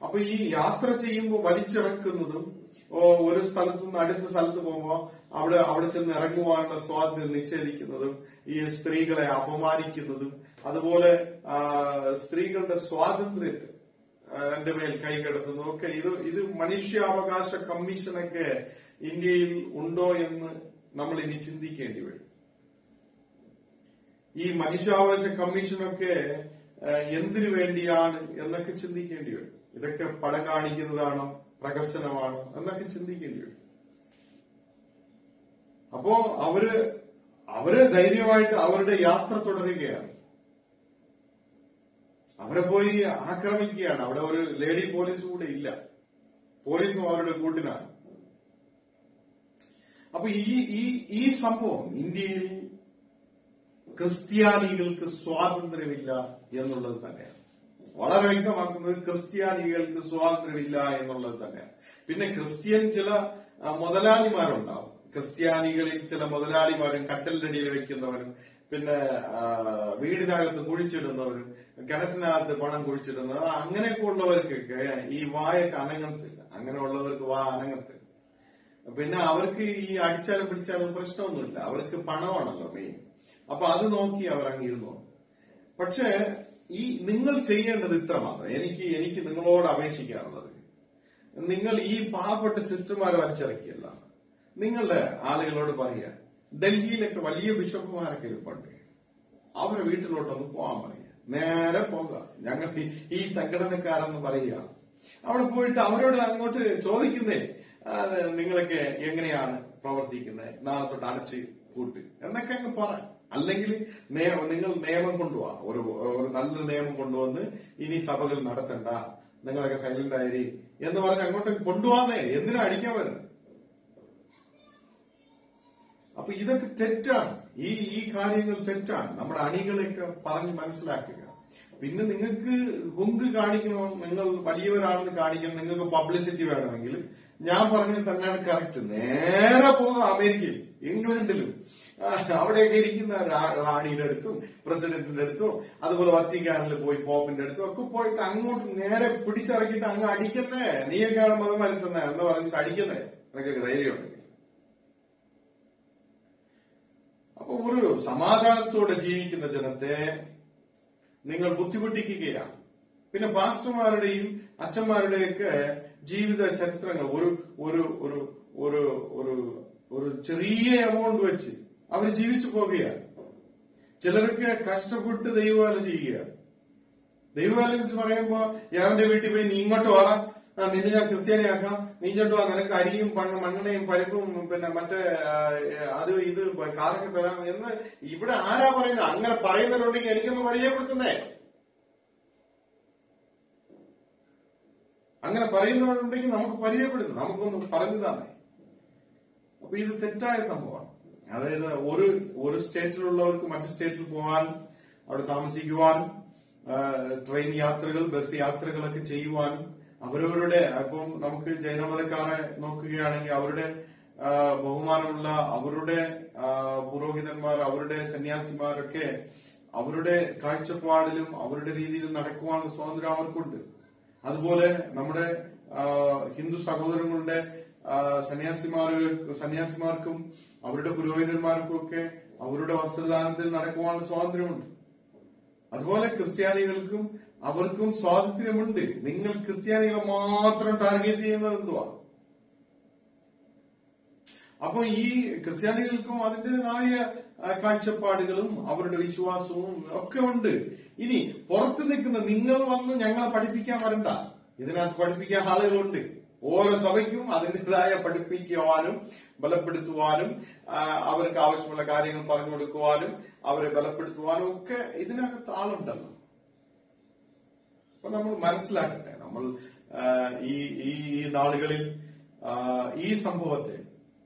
അപ്പൊ ഈ യാത്ര ചെയ്യുമ്പോൾ വലിച്ചിറക്കുന്നതും ഒരു സ്ഥലത്ത് നിന്ന് അടുത്ത സ്ഥലത്ത് പോകുമ്പോൾ അവിടെ ചെന്ന് ഇറങ്ങുവാനുള്ള സ്വാതന്ത്ര്യം നിഷേധിക്കുന്നതും, ഈ സ്ത്രീകളെ അപമാനിക്കുന്നതും, അതുപോലെ സ്ത്രീകളുടെ സ്വാതന്ത്ര്യത്തെ എന്റെ മേൽ കൈകടത്തുന്നതും ഒക്കെ ഇത് മനുഷ്യാവകാശ കമ്മീഷനൊക്കെ ഇന്ത്യയിൽ ഉണ്ടോ എന്ന് നമ്മൾ ഇനി ചിന്തിക്കേണ്ടി വരും. ഈ മനുഷ്യാവകാശ കമ്മീഷനൊക്കെ എന്തിനു വേണ്ടിയാണ് എന്നൊക്കെ ചിന്തിക്കേണ്ടി വരും. ഇതൊക്കെ പടം കാണിക്കുന്നതാണോ, പ്രഹസനമാണോ എന്നൊക്കെ ചിന്തിക്കേണ്ടി വരും. അപ്പോ അവര് ധൈര്യമായിട്ട് അവരുടെ യാത്ര തുടരുകയാണ്. അവരെ പോയി ആക്രമിക്കുകയാണ്. അവിടെ ഒരു ലേഡി പോലീസ് കൂടെ ഇല്ല, പോലീസും അവരുടെ കൂട്ടിനാണ്. അപ്പൊ ഈ സംഭവം ഇന്ത്യയിൽ ക്രിസ്ത്യാനികൾക്ക് സ്വാതന്ത്ര്യമില്ല എന്നുള്ളത് തന്നെയാണ് വളരെ വ്യക്തമാക്കുന്നത്. ക്രിസ്ത്യാനികൾക്ക് സ്വാതന്ത്ര്യമില്ല എന്നുള്ളത് തന്നെയാണ്. പിന്നെ ക്രിസ്ത്യൻ ചില മുതലാളിമാരുണ്ടാവും. ക്രിസ്ത്യാനികളിൽ ചില മുതലാളിമാരും കട്ടലിനടിയിൽ വെക്കുന്നവരും, പിന്നെ വീടിനകത്ത് കുഴിച്ചിടുന്നവരും, കിണറ്റിനകത്ത് പണം കുഴിച്ചിടുന്നത്, അങ്ങനെയൊക്കെ ഉള്ളവർക്കൊക്കെ ഈ വായൊക്കെ അനങ്ങത്തില്ല. അങ്ങനെയുള്ളവർക്ക് വാ അനങ്ങത്തില്ല. പിന്നെ അവർക്ക് ഈ അടിച്ചാലും പിടിച്ചാലും പ്രശ്നമൊന്നുമില്ല. അവർക്ക് പണമാണല്ലോ മെയിൻ. അപ്പൊ അത് നോക്കി അവർ അങ്ങിരുന്നു. പക്ഷെ നിങ്ങൾ ചെയ്യേണ്ടത് ഇത്ര മാത്രം. എനിക്ക് നിങ്ങളോട് അപേക്ഷിക്കാനുള്ളത്, നിങ്ങൾ ഈ പാവപ്പെട്ട സിസ്റ്റർമാരെ വലിച്ചിറക്കിയല്ല. നിങ്ങളുടെ ആളുകളോട് പറയുക, ഡൽഹിയിലൊക്കെ വലിയ ബിഷപ്പുമാരൊക്കെ ഇരിപ്പുണ്ട്, അവരുടെ വീട്ടിലോട്ടൊന്ന് പോകാൻ പറയുക. നേരെ പോകുക. ഞങ്ങൾ ഈ സംഘടനക്കാരെന്ന് പറയുക. അവിടെ പോയിട്ട് അവരോട് അങ്ങോട്ട് ചോദിക്കുന്നേ, നിങ്ങളൊക്കെ എങ്ങനെയാണ് പ്രവർത്തിക്കുന്നത്, നാളെ തൊട്ട് അടച്ച് കൂട്ട് എന്നൊക്കെ അങ്ങ് പറ. അല്ലെങ്കിൽ നിങ്ങൾ നിയമം കൊണ്ടുപോവാ, ഒരു നല്ലൊരു നിയമം കൊണ്ടുവന്ന് ഇനി സഭകൾ നടത്തണ്ട, നിങ്ങളൊക്കെ സൈലന്റ് ആയി എന്ന് പറഞ്ഞ് അങ്ങോട്ട് കൊണ്ടുപോകാന്നേ. എന്തിനാ അടിക്കാൻ വരുന്നത്? അപ്പൊ ഇതൊക്കെ തെറ്റാണ്. ഈ കാര്യങ്ങൾ തെറ്റാണ്. നമ്മുടെ അണികളെയൊക്കെ പറഞ്ഞ് മനസ്സിലാക്കുക. പിന്നെ നിങ്ങൾക്ക് ഹുങ്ക് കാണിക്കണോ, നിങ്ങൾ വലിയവരാണെന്ന് കാണിക്കണം, നിങ്ങൾക്ക് പബ്ലിസിറ്റി വേണമെങ്കിൽ ഞാൻ പറഞ്ഞത് തന്നെയാണ് കറക്റ്റ്. നേരെ പോകുക അമേരിക്കയിൽ, ഇംഗ്ലണ്ടിലും, അവിടെയൊക്കെ ഇരിക്കുന്ന റാണിയുടെ അടുത്തും പ്രസിഡന്റിന്റെ അടുത്തും, അതുപോലെ വത്തിക്കാനിൽ പോയി പോപ്പിന്റെ അടുത്തും ഒക്കെ പോയിട്ട് അങ്ങോട്ട് നേരെ പിടിച്ചിറക്കിയിട്ട് അങ്ങ് അടിക്കുന്നേ, നീയൊക്കെയാണ് മതം വരുത്തുന്നേ എന്ന് പറഞ്ഞിട്ട് അടിക്കുന്നേ. അതൊക്കെ ധൈര്യമുണ്ടെങ്കിൽ. അപ്പൊ ഒരു സമാധാനത്തോടെ ജീവിക്കുന്ന ജനത്തെ നിങ്ങൾ ബുദ്ധിമുട്ടിക്കുകയാണ്. പിന്നെ പാസ്റ്റർമാരുടെയും അച്ഛന്മാരുടെയൊക്കെ ജീവിത ചരിത്രങ്ങൾ ഒരു ഒരു ഒരു ഒരു ഒരു ചെറിയ എമൗണ്ട് വെച്ച് അവർ ജീവിച്ചു പോകുകയാണ്. ചിലരൊക്കെ കഷ്ടപ്പെട്ട് ദൈവവേല ചെയ്യുകയാണ്. ദൈവവേല എന്ന് പറയുമ്പോ അവന്റെ വീട്ടിൽ പോയി നീ ഇങ്ങോട്ട് വാ, നിന്നെ ഞാൻ ക്രിസ്ത്യാനിയാക്കാം, നീ ഇങ്ങോട്ട് വാ, നിനക്ക് അരിയും മണ്ണെണ്ണയും പരിപ്പും പിന്നെ മറ്റേ അത് ഇത് കാറൊക്കെ തരാം എന്ന് ഇവിടെ ആരാ പറയുന്നത്? അങ്ങനെ പറയുന്നവരുണ്ടെങ്കിൽ എനിക്കൊന്ന് പരിചയപ്പെടുത്തുന്നേ. അങ്ങനെ പറയുന്നവരുണ്ടെങ്കിൽ നമുക്ക് പരിചയപ്പെടുത്തും, നമുക്കൊന്ന് പറഞ്ഞു തന്നെ. അപ്പൊ ഇത് തെറ്റായ സംഭവമാണ്. അതായത് ഒരു സ്റ്റേറ്റിലുള്ളവർക്ക് മറ്റു സ്റ്റേറ്റിൽ പോകാനും അവിടെ താമസിക്കുവാനും ട്രെയിൻ യാത്രകൾ, ബസ് യാത്രകളൊക്കെ ചെയ്യുവാനും അവരവരുടെ, അപ്പം നമുക്ക് ജൈനമതക്കാരെ നോക്കുകയാണെങ്കിൽ അവരുടെ ബഹുമാനമുള്ള അവരുടെ പുരോഹിതന്മാർ, അവരുടെ സന്യാസിമാരൊക്കെ അവരുടെ കാഴ്ചപ്പാടിലും അവരുടെ രീതിയിലും നടക്കുവാനുള്ള സ്വാതന്ത്ര്യം അവർക്കുണ്ട്. അതുപോലെ നമ്മുടെ ഹിന്ദു സഹോദരങ്ങളുടെ സന്യാസിമാർക്കും അവരുടെ പുരോഹിതന്മാർക്കും ഒക്കെ അവരുടെ വസ്ത്രദാനത്തിൽ നടക്കുവാനുള്ള സ്വാതന്ത്ര്യമുണ്ട്. അതുപോലെ ക്രിസ്ത്യാനികൾക്കും അവർക്കും സ്വാതന്ത്ര്യമുണ്ട്. നിങ്ങൾ ക്രിസ്ത്യാനികളെ മാത്രം ടാർഗറ്റ് ചെയ്യുന്നത് എന്തുവാ? അപ്പൊ ഈ ക്രിസ്ത്യാനികൾക്കും അതിന്റേതായ കാഴ്ചപ്പാടുകളും അവരുടെ വിശ്വാസവും ഒക്കെ ഉണ്ട്. ഇനി പുറത്തു നിൽക്കുന്ന നിങ്ങൾ വന്ന് ഞങ്ങളെ പഠിപ്പിക്കാൻ വരണ്ട. ഇതിനകത്ത് പഠിപ്പിക്കാൻ ആളുകളുണ്ട്. ഓരോ സഭയ്ക്കും അതിൻ്റെതായ പഠിപ്പിക്കുവാനും ബലപ്പെടുത്തുവാനും അവർക്ക് ആവശ്യമുള്ള കാര്യങ്ങൾ പറഞ്ഞു കൊടുക്കുവാനും അവരെ ബലപ്പെടുത്തുവാനും ഒക്കെ ഇതിനകത്ത് ആളുണ്ടല്ലോ. അപ്പൊ നമ്മൾ മനസ്സിലാക്കട്ടെ, നമ്മൾ ഈ നാളുകളിൽ ഈ സംഭവത്തെ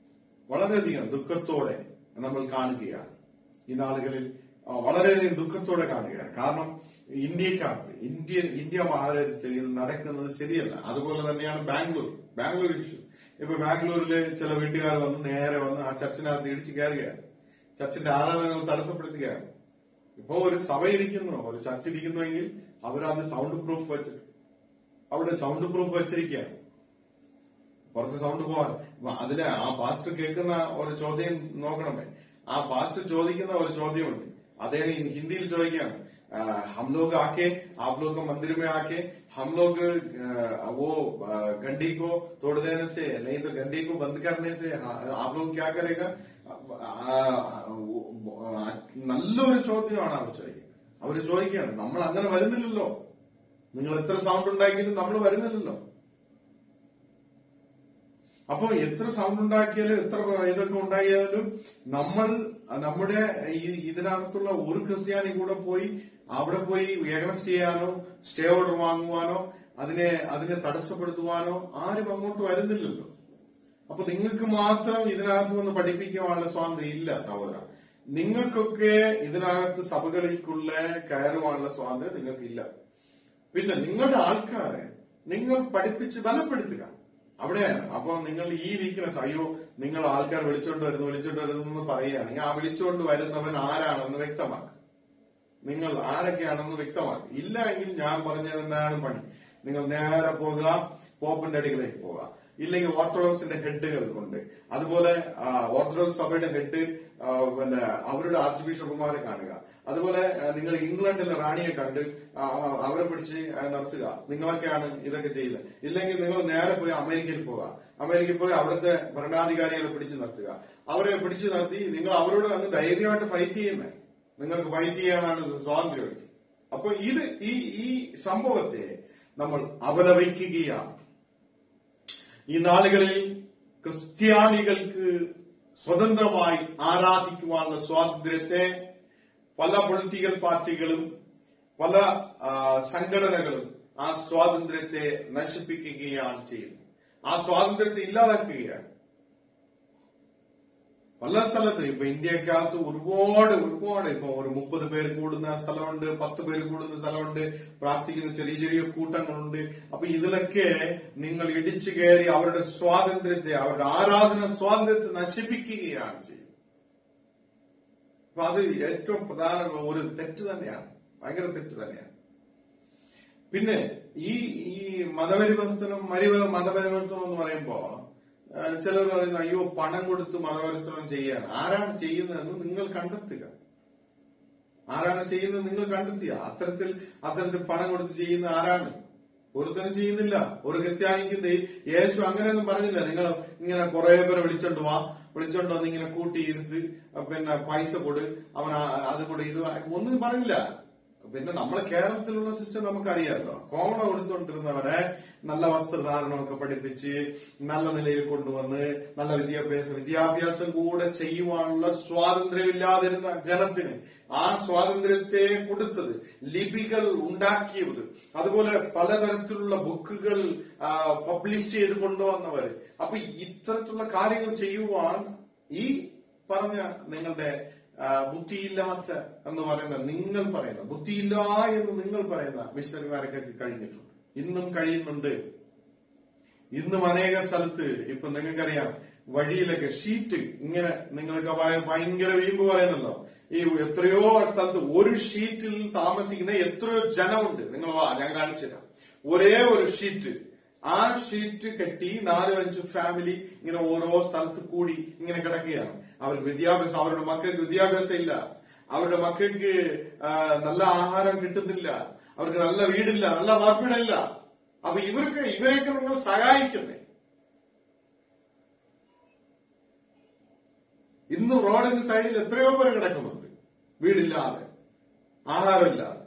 വളരെയധികം ദുഃഖത്തോടെ നമ്മൾ കാണുകയാണ്. ഈ നാളുകളിൽ വളരെയധികം ദുഃഖത്തോടെ കാണുകയാണ്. കാരണം ഇന്ത്യക്കകത്ത് ഇന്ത്യ മഹാരാജ്യത്തിൽ ഇത് നടക്കുന്നത് ശരിയല്ല. അതുപോലെ തന്നെയാണ് ബാംഗ്ലൂർ ഇഷ്യൂ. ഇപ്പൊ ബാംഗ്ലൂരിലെ ചില വീട്ടുകാർ നേരെ വന്ന് ആ ചർച്ചിനകത്ത് ഇടിച്ചു കയറുകയാണ്. ചർച്ചിന്റെ ആരാധനകൾ തടസ്സപ്പെടുത്തുകയാണ്. ഇപ്പോ ഒരു സഭ ഇരിക്കുന്നു, ഒരു ചർച്ച് ഇരിക്കുന്നുവെങ്കിൽ അവരത് സൗണ്ട് പ്രൂഫ് വെച്ചിട്ട് അവിടെ സൗണ്ട് പ്രൂഫ് വെച്ചിരിക്കുകയാണ്, പുറത്ത് സൗണ്ട് പോവാൻ. അതില് ആ പാസ്റ്റർ കേൾക്കുന്ന ഒരു ചോദ്യം നോക്കണമേ. ആ പാസ്റ്റർ ചോദിക്കുന്ന ഒരു ചോദ്യമുണ്ട്, അദ്ദേഹം ഹിന്ദിയിൽ ചോദിക്കുകയാണ്, हम लोग आके आप लोग को मंदिर में आके हम लोग वो घंटी को तोड़ देने से, नहीं तो घंटी को बंद करने से आप लोग क्या करेगा? നല്ലൊരു ചോദ്യമാണ് അവർ ചോദിക്കുന്നത്. അവര് ചോദിക്കുകയാണ്, നമ്മൾ അങ്ങനെ വരുന്നില്ലല്ലോ, നിങ്ങൾ എത്ര സൗണ്ട് ഉണ്ടാക്കിയിട്ടും നമ്മൾ വരുന്നില്ലല്ലോ. അപ്പോ എത്ര സൗണ്ട് ഉണ്ടാക്കിയാലും എത്ര ഇതൊക്കെ ഉണ്ടായാലും നമ്മൾ നമ്മുടെ ഇതിനകത്തുള്ള ഒരു ക്രിസ്ത്യാനി കൂടെ പോയി അവിടെ പോയി എഗനസ്റ്റ് ചെയ്യാനോ സ്റ്റേ ഓർഡർ വാങ്ങുവാനോ അതിനെ തടസ്സപ്പെടുത്തുവാനോ ആരും അങ്ങോട്ട് വരുന്നില്ലല്ലോ. അപ്പൊ നിങ്ങൾക്ക് മാത്രം ഇതിനകത്ത് വന്ന് പഠിപ്പിക്കുവാനുള്ള സ്വാതന്ത്ര്യം ഇല്ല സഹോദര. നിങ്ങൾക്കൊക്കെ ഇതിനകത്ത് സഭകളിലേക്കുള്ള കയറുവാനുള്ള സ്വാതന്ത്ര്യം നിങ്ങൾക്കില്ല. പിന്നെ നിങ്ങളുടെ ആൾക്കാരെ നിങ്ങൾ പഠിപ്പിച്ച് ബലപ്പെടുത്തുക അവിടെയാണ്. അപ്പൊ നിങ്ങൾ ഈ വീക്ക്നെസ്, അയ്യോ നിങ്ങൾ ആൾക്കാർ വിളിച്ചോണ്ട് വരുന്നു എന്ന് പറയുകയാണെങ്കിൽ ആ വിളിച്ചോണ്ട് വരുന്നവൻ ആരാണെന്ന് വ്യക്തമാക്കുക. നിങ്ങൾ ആരൊക്കെയാണെന്ന് വ്യക്തമാക്കുക. ഇല്ല എങ്കിൽ ഞാൻ പറഞ്ഞതെന്നാണ് പണി. നിങ്ങൾ നേരെ പോകുക, പോപ്പിന്റെ അടികളിലേക്ക് പോകുക. ഇല്ലെങ്കിൽ ഓർത്തഡോക്സിന്റെ ഹെഡുകൾ കൊണ്ട്, അതുപോലെ ഓർത്തഡോക്സ് സഭയുടെ ഹെഡ് പിന്നെ അവരുടെ ആർച്ച് ബിഷപ്പുമാരെ കാണുക. അതുപോലെ നിങ്ങൾ ഇംഗ്ലണ്ടിലെ റാണിയെ കണ്ട് അവരെ പിടിച്ച് നിർത്തുക. നിങ്ങളൊക്കെയാണ് ഇതൊക്കെ ചെയ്യുന്നത്. ഇല്ലെങ്കിൽ നിങ്ങൾ നേരെ പോയി അമേരിക്കയിൽ പോവുക. അമേരിക്കയിൽ പോയി അവിടുത്തെ ഭരണാധികാരികളെ പിടിച്ചു നിർത്തുക. അവരെ പിടിച്ചു നിർത്തി നിങ്ങൾ അവരോട് അങ്ങ് ധൈര്യമായിട്ട് ഫൈറ്റ് ചെയ്യുന്നത്. നിങ്ങൾക്ക് ഫൈറ്റ് ചെയ്യാനാണ് സ്വാതന്ത്ര്യം. അപ്പൊ ഈ സംഭവത്തെ നമ്മൾ അപലപിക്കുകയാണ്. ഈ നാളുകളിൽ ക്രിസ്ത്യാനികൾക്ക് സ്വതന്ത്രമായി ആരാധിക്കുവാനുള്ള സ്വാതന്ത്ര്യത്തെ പല പൊളിറ്റിക്കൽ പാർട്ടികളും പല സംഘടനകളും ആ സ്വാതന്ത്ര്യത്തെ നശിപ്പിക്കുകയാണ് ചെയ്യുന്നത്. ആ സ്വാതന്ത്ര്യത്തെ ഇല്ലാതാക്കുകയാണ്. പല സ്ഥലത്ത് ഇപ്പൊ ഇന്ത്യക്കകത്ത് ഒരുപാട് ഇപ്പൊ ഒരു 30 പേര് കൂടുന്ന സ്ഥലമുണ്ട്, 10 പേര് കൂടുന്ന സ്ഥലമുണ്ട്, പ്രാർത്ഥിക്കുന്ന ചെറിയ ചെറിയ കൂട്ടങ്ങളുണ്ട്. അപ്പൊ ഇതിലൊക്കെ നിങ്ങൾ ഇടിച്ചു കയറി അവരുടെ സ്വാതന്ത്ര്യത്തെ, അവരുടെ ആരാധന സ്വാതന്ത്ര്യത്തെ നശിപ്പിക്കുകയാണ് ചെയ്യുന്നത്. അപ്പൊ അത് ഏറ്റവും പ്രധാനമുള്ള ഒരു തെറ്റ് തന്നെയാണ്, ഭയങ്കര തെറ്റ് തന്നെയാണ്. പിന്നെ ഈ മതപരിവർത്തനം എന്ന് പറയുമ്പോ ചിലർ പറയുന്നു, അയ്യോ പണം കൊടുത്ത് മതപരിവർത്തനം ചെയ്യാണ്. ആരാണ് ചെയ്യുന്നതെന്ന് നിങ്ങൾ കണ്ടെത്തുക. അത്തരത്തിൽ പണം കൊടുത്ത് ചെയ്യുന്ന ആരാണ്? ഒരുത്തരം ചെയ്യുന്നില്ല. ഒരു ക്രിസ്ത്യാനിക്ക് യേശു അങ്ങനെയൊന്നും പറഞ്ഞില്ല, നിങ്ങൾ ഇങ്ങനെ കുറെ പേരെ വിളിച്ചോണ്ട് വന്ന് ഇങ്ങനെ കൂട്ടിയിരുത്ത് പിന്നെ പൈസ കൊടു, അവൻ അത് കൊടു, ഇത് ഒന്നും പറഞ്ഞില്ല. പിന്നെ നമ്മളെ കേരളത്തിലുള്ള സിസ്റ്റം നമുക്കറിയാമല്ലോ. കോമണ കൊടുത്തുകൊണ്ടിരുന്നവരെ നല്ല വസ്ത്രധാരണമൊക്കെ പഠിപ്പിച്ച് നല്ല നിലയിൽ കൊണ്ടുവന്ന് നല്ല വിദ്യാഭ്യാസം കൂടെ ചെയ്യുവാനുള്ള സ്വാതന്ത്ര്യമില്ലാതിരുന്ന ജനത്തിന് ആ സ്വാതന്ത്ര്യത്തെ കൊടുത്തത്, ലിപികൾ ഉണ്ടാക്കിയത്, അതുപോലെ പലതരത്തിലുള്ള ബുക്കുകൾ പബ്ലിഷ് ചെയ്ത് കൊണ്ടുവന്നവര്. അപ്പൊ ഇത്തരത്തിലുള്ള കാര്യങ്ങൾ ചെയ്യുവാൻ ഈ പറഞ്ഞ നിങ്ങളുടെ ബുദ്ധിയില്ലാത്ത എന്ന് പറയുന്ന ബുദ്ധിയില്ല എന്ന് നിങ്ങൾ പറയുന്ന മിഷണറിമാരൊക്കെ കഴിഞ്ഞിട്ടുണ്ട്, ഇന്നും കഴിയുന്നുണ്ട്. ഇന്നും അനേക സ്ഥലത്ത് ഇപ്പൊ നിങ്ങൾക്കറിയാം, വഴിയിലൊക്കെ ഷീറ്റ് ഇങ്ങനെ നിങ്ങൾക്ക് ഭയങ്കര വീമ്പ് പറയുന്നല്ലോ. ഈ എത്രയോ സ്ഥലത്ത് ഒരു ഷീറ്റിൽ താമസിക്കുന്ന എത്രയോ ജനമുണ്ട്. നിങ്ങൾ ഞാൻ കാണിച്ചുതരാം. ഒരേ ഒരു ഷീറ്റ്, ആ ഷീറ്റ് കെട്ടി 4-5 ഫാമിലി ഇങ്ങനെ ഓരോ സ്ഥലത്ത് കൂടി ഇങ്ങനെ കിടക്കുകയാണ്. അവർക്ക് വിദ്യാഭ്യാസം, അവരുടെ മക്കൾക്ക് വിദ്യാഭ്യാസം ഇല്ല, അവരുടെ മക്കൾക്ക് നല്ല ആഹാരം കിട്ടുന്നില്ല, അവർക്ക് നല്ല വീടില്ല, നല്ല പാർപ്പിടമില്ല. അപ്പൊ ഇവരെയൊക്കെ നിങ്ങൾ സഹായിക്കുന്നേ. ഇന്ന് റോഡിന് സൈഡിൽ എത്രയോ പേര് കിടക്കുന്നുണ്ട് വീടില്ലാതെ, ആഹാരമില്ലാതെ.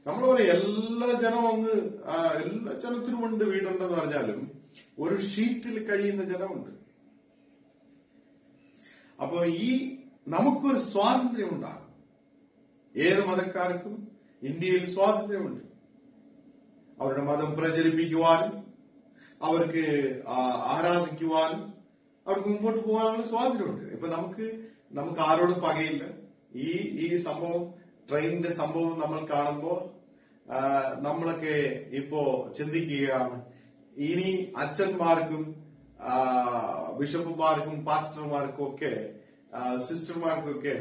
നമ്മൾ പറയും എല്ലാ ജനത്തിനുമുണ്ട് വീടുണ്ടെന്ന് പറഞ്ഞാലും ഒരു ഷീറ്റിൽ കഴിയുന്ന ജനമുണ്ട്. അപ്പൊ നമുക്കൊരു സ്വാതന്ത്ര്യം ഉണ്ടാകും. ഏത് മതക്കാർക്കും ഇന്ത്യയിൽ സ്വാതന്ത്ര്യമുണ്ട്. അവരുടെ മതം പ്രചരിപ്പിക്കുവാനും അവർക്ക് ആരാധിക്കുവാനും അവർക്ക് മുമ്പോട്ട് പോകാനുള്ള സ്വാതന്ത്ര്യമുണ്ട്. ഇപ്പൊ നമുക്ക് ആരോടും പകയില്ല. ഈ സംഭവം, ട്രെയിനിന്റെ സംഭവം നമ്മൾ കാണുമ്പോൾ നമ്മളൊക്കെ ഇപ്പോ ചിന്തിക്കുകയാണ്, ഇനി അച്ഛന്മാർക്കും ബിഷപ്പുമാർക്കും പാസ്റ്റർമാർക്കും ഒക്കെ സിസ്റ്റർമാർക്കും ഒക്കെ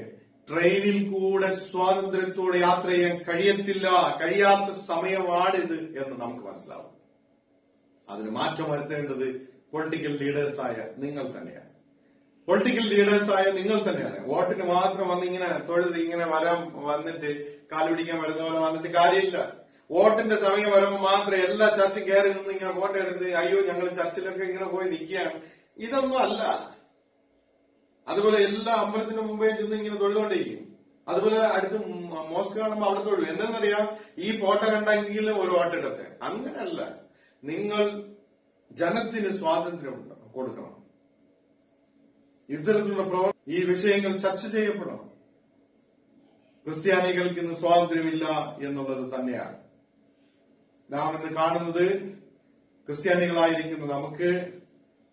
ട്രെയിനിൽ കൂടെ സ്വാതന്ത്ര്യത്തോടെ യാത്ര ചെയ്യാൻ കഴിയാത്ത സമയമാണിത് എന്ന് നമുക്ക് മനസ്സിലാവും. അതിന് മാറ്റം വരുത്തേണ്ടത് പൊളിറ്റിക്കൽ ലീഡേഴ്സായ നിങ്ങൾ തന്നെയാണ്. പൊളിറ്റിക്കൽ ലീഡേഴ്സായ നിങ്ങൾ തന്നെയാണ്. വോട്ടിന് മാത്രം വന്നിങ്ങനെ തൊഴുത് ഇങ്ങനെ വന്നിട്ട് കാലുപിടിക്കാൻ വരുന്ന പോലെ വന്നിട്ട് കാര്യമില്ല. വോട്ടിന്റെ സമയം വരുമ്പോൾ മാത്രം എല്ലാ ചർച്ചും കയറി നിന്ന് ഇങ്ങനെ ഫോട്ടോ എടുത്ത് അയ്യോ ഞങ്ങൾ ചർച്ചിലൊക്കെ ഇങ്ങനെ പോയി നിൽക്കുകയാണ്. ഇതൊന്നും അല്ല. അതുപോലെ എല്ലാ അമ്പലത്തിന് മുമ്പേ ചെന്ന് ഇങ്ങനെ തൊഴുകൊണ്ടിരിക്കും. അതുപോലെ അടുത്ത് മോസ്ക് കാണുമ്പോൾ അവിടെ തൊഴും. എന്തെന്നറിയാം, ഈ ഫോട്ടോ കണ്ടെങ്കിലും ഒരു വോട്ടിടട്ടെ. അങ്ങനല്ല. നിങ്ങൾ ജനത്തിന് സ്വാതന്ത്ര്യം കൊടുക്കണം. ഇത്തരത്തിലുള്ള ഈ വിഷയങ്ങൾ ചർച്ച ചെയ്യപ്പെടണം. ക്രിസ്ത്യാനികൾക്ക് ഇന്ന് സ്വാതന്ത്ര്യമില്ല എന്നുള്ളത് തന്നെയാണ് നാം ഇന്ന് കാണുന്നത്. ക്രിസ്ത്യാനികളായിരിക്കുന്ന നമുക്ക്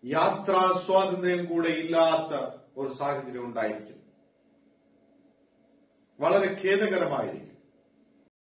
യാത്രാ സ്വാതന്ത്ര്യം കൂടെ ഇല്ലാത്ത ഒരു സാഹചര്യം ഉണ്ടായിരിക്കും. വളരെ ഖേദകരമായിരിക്കും.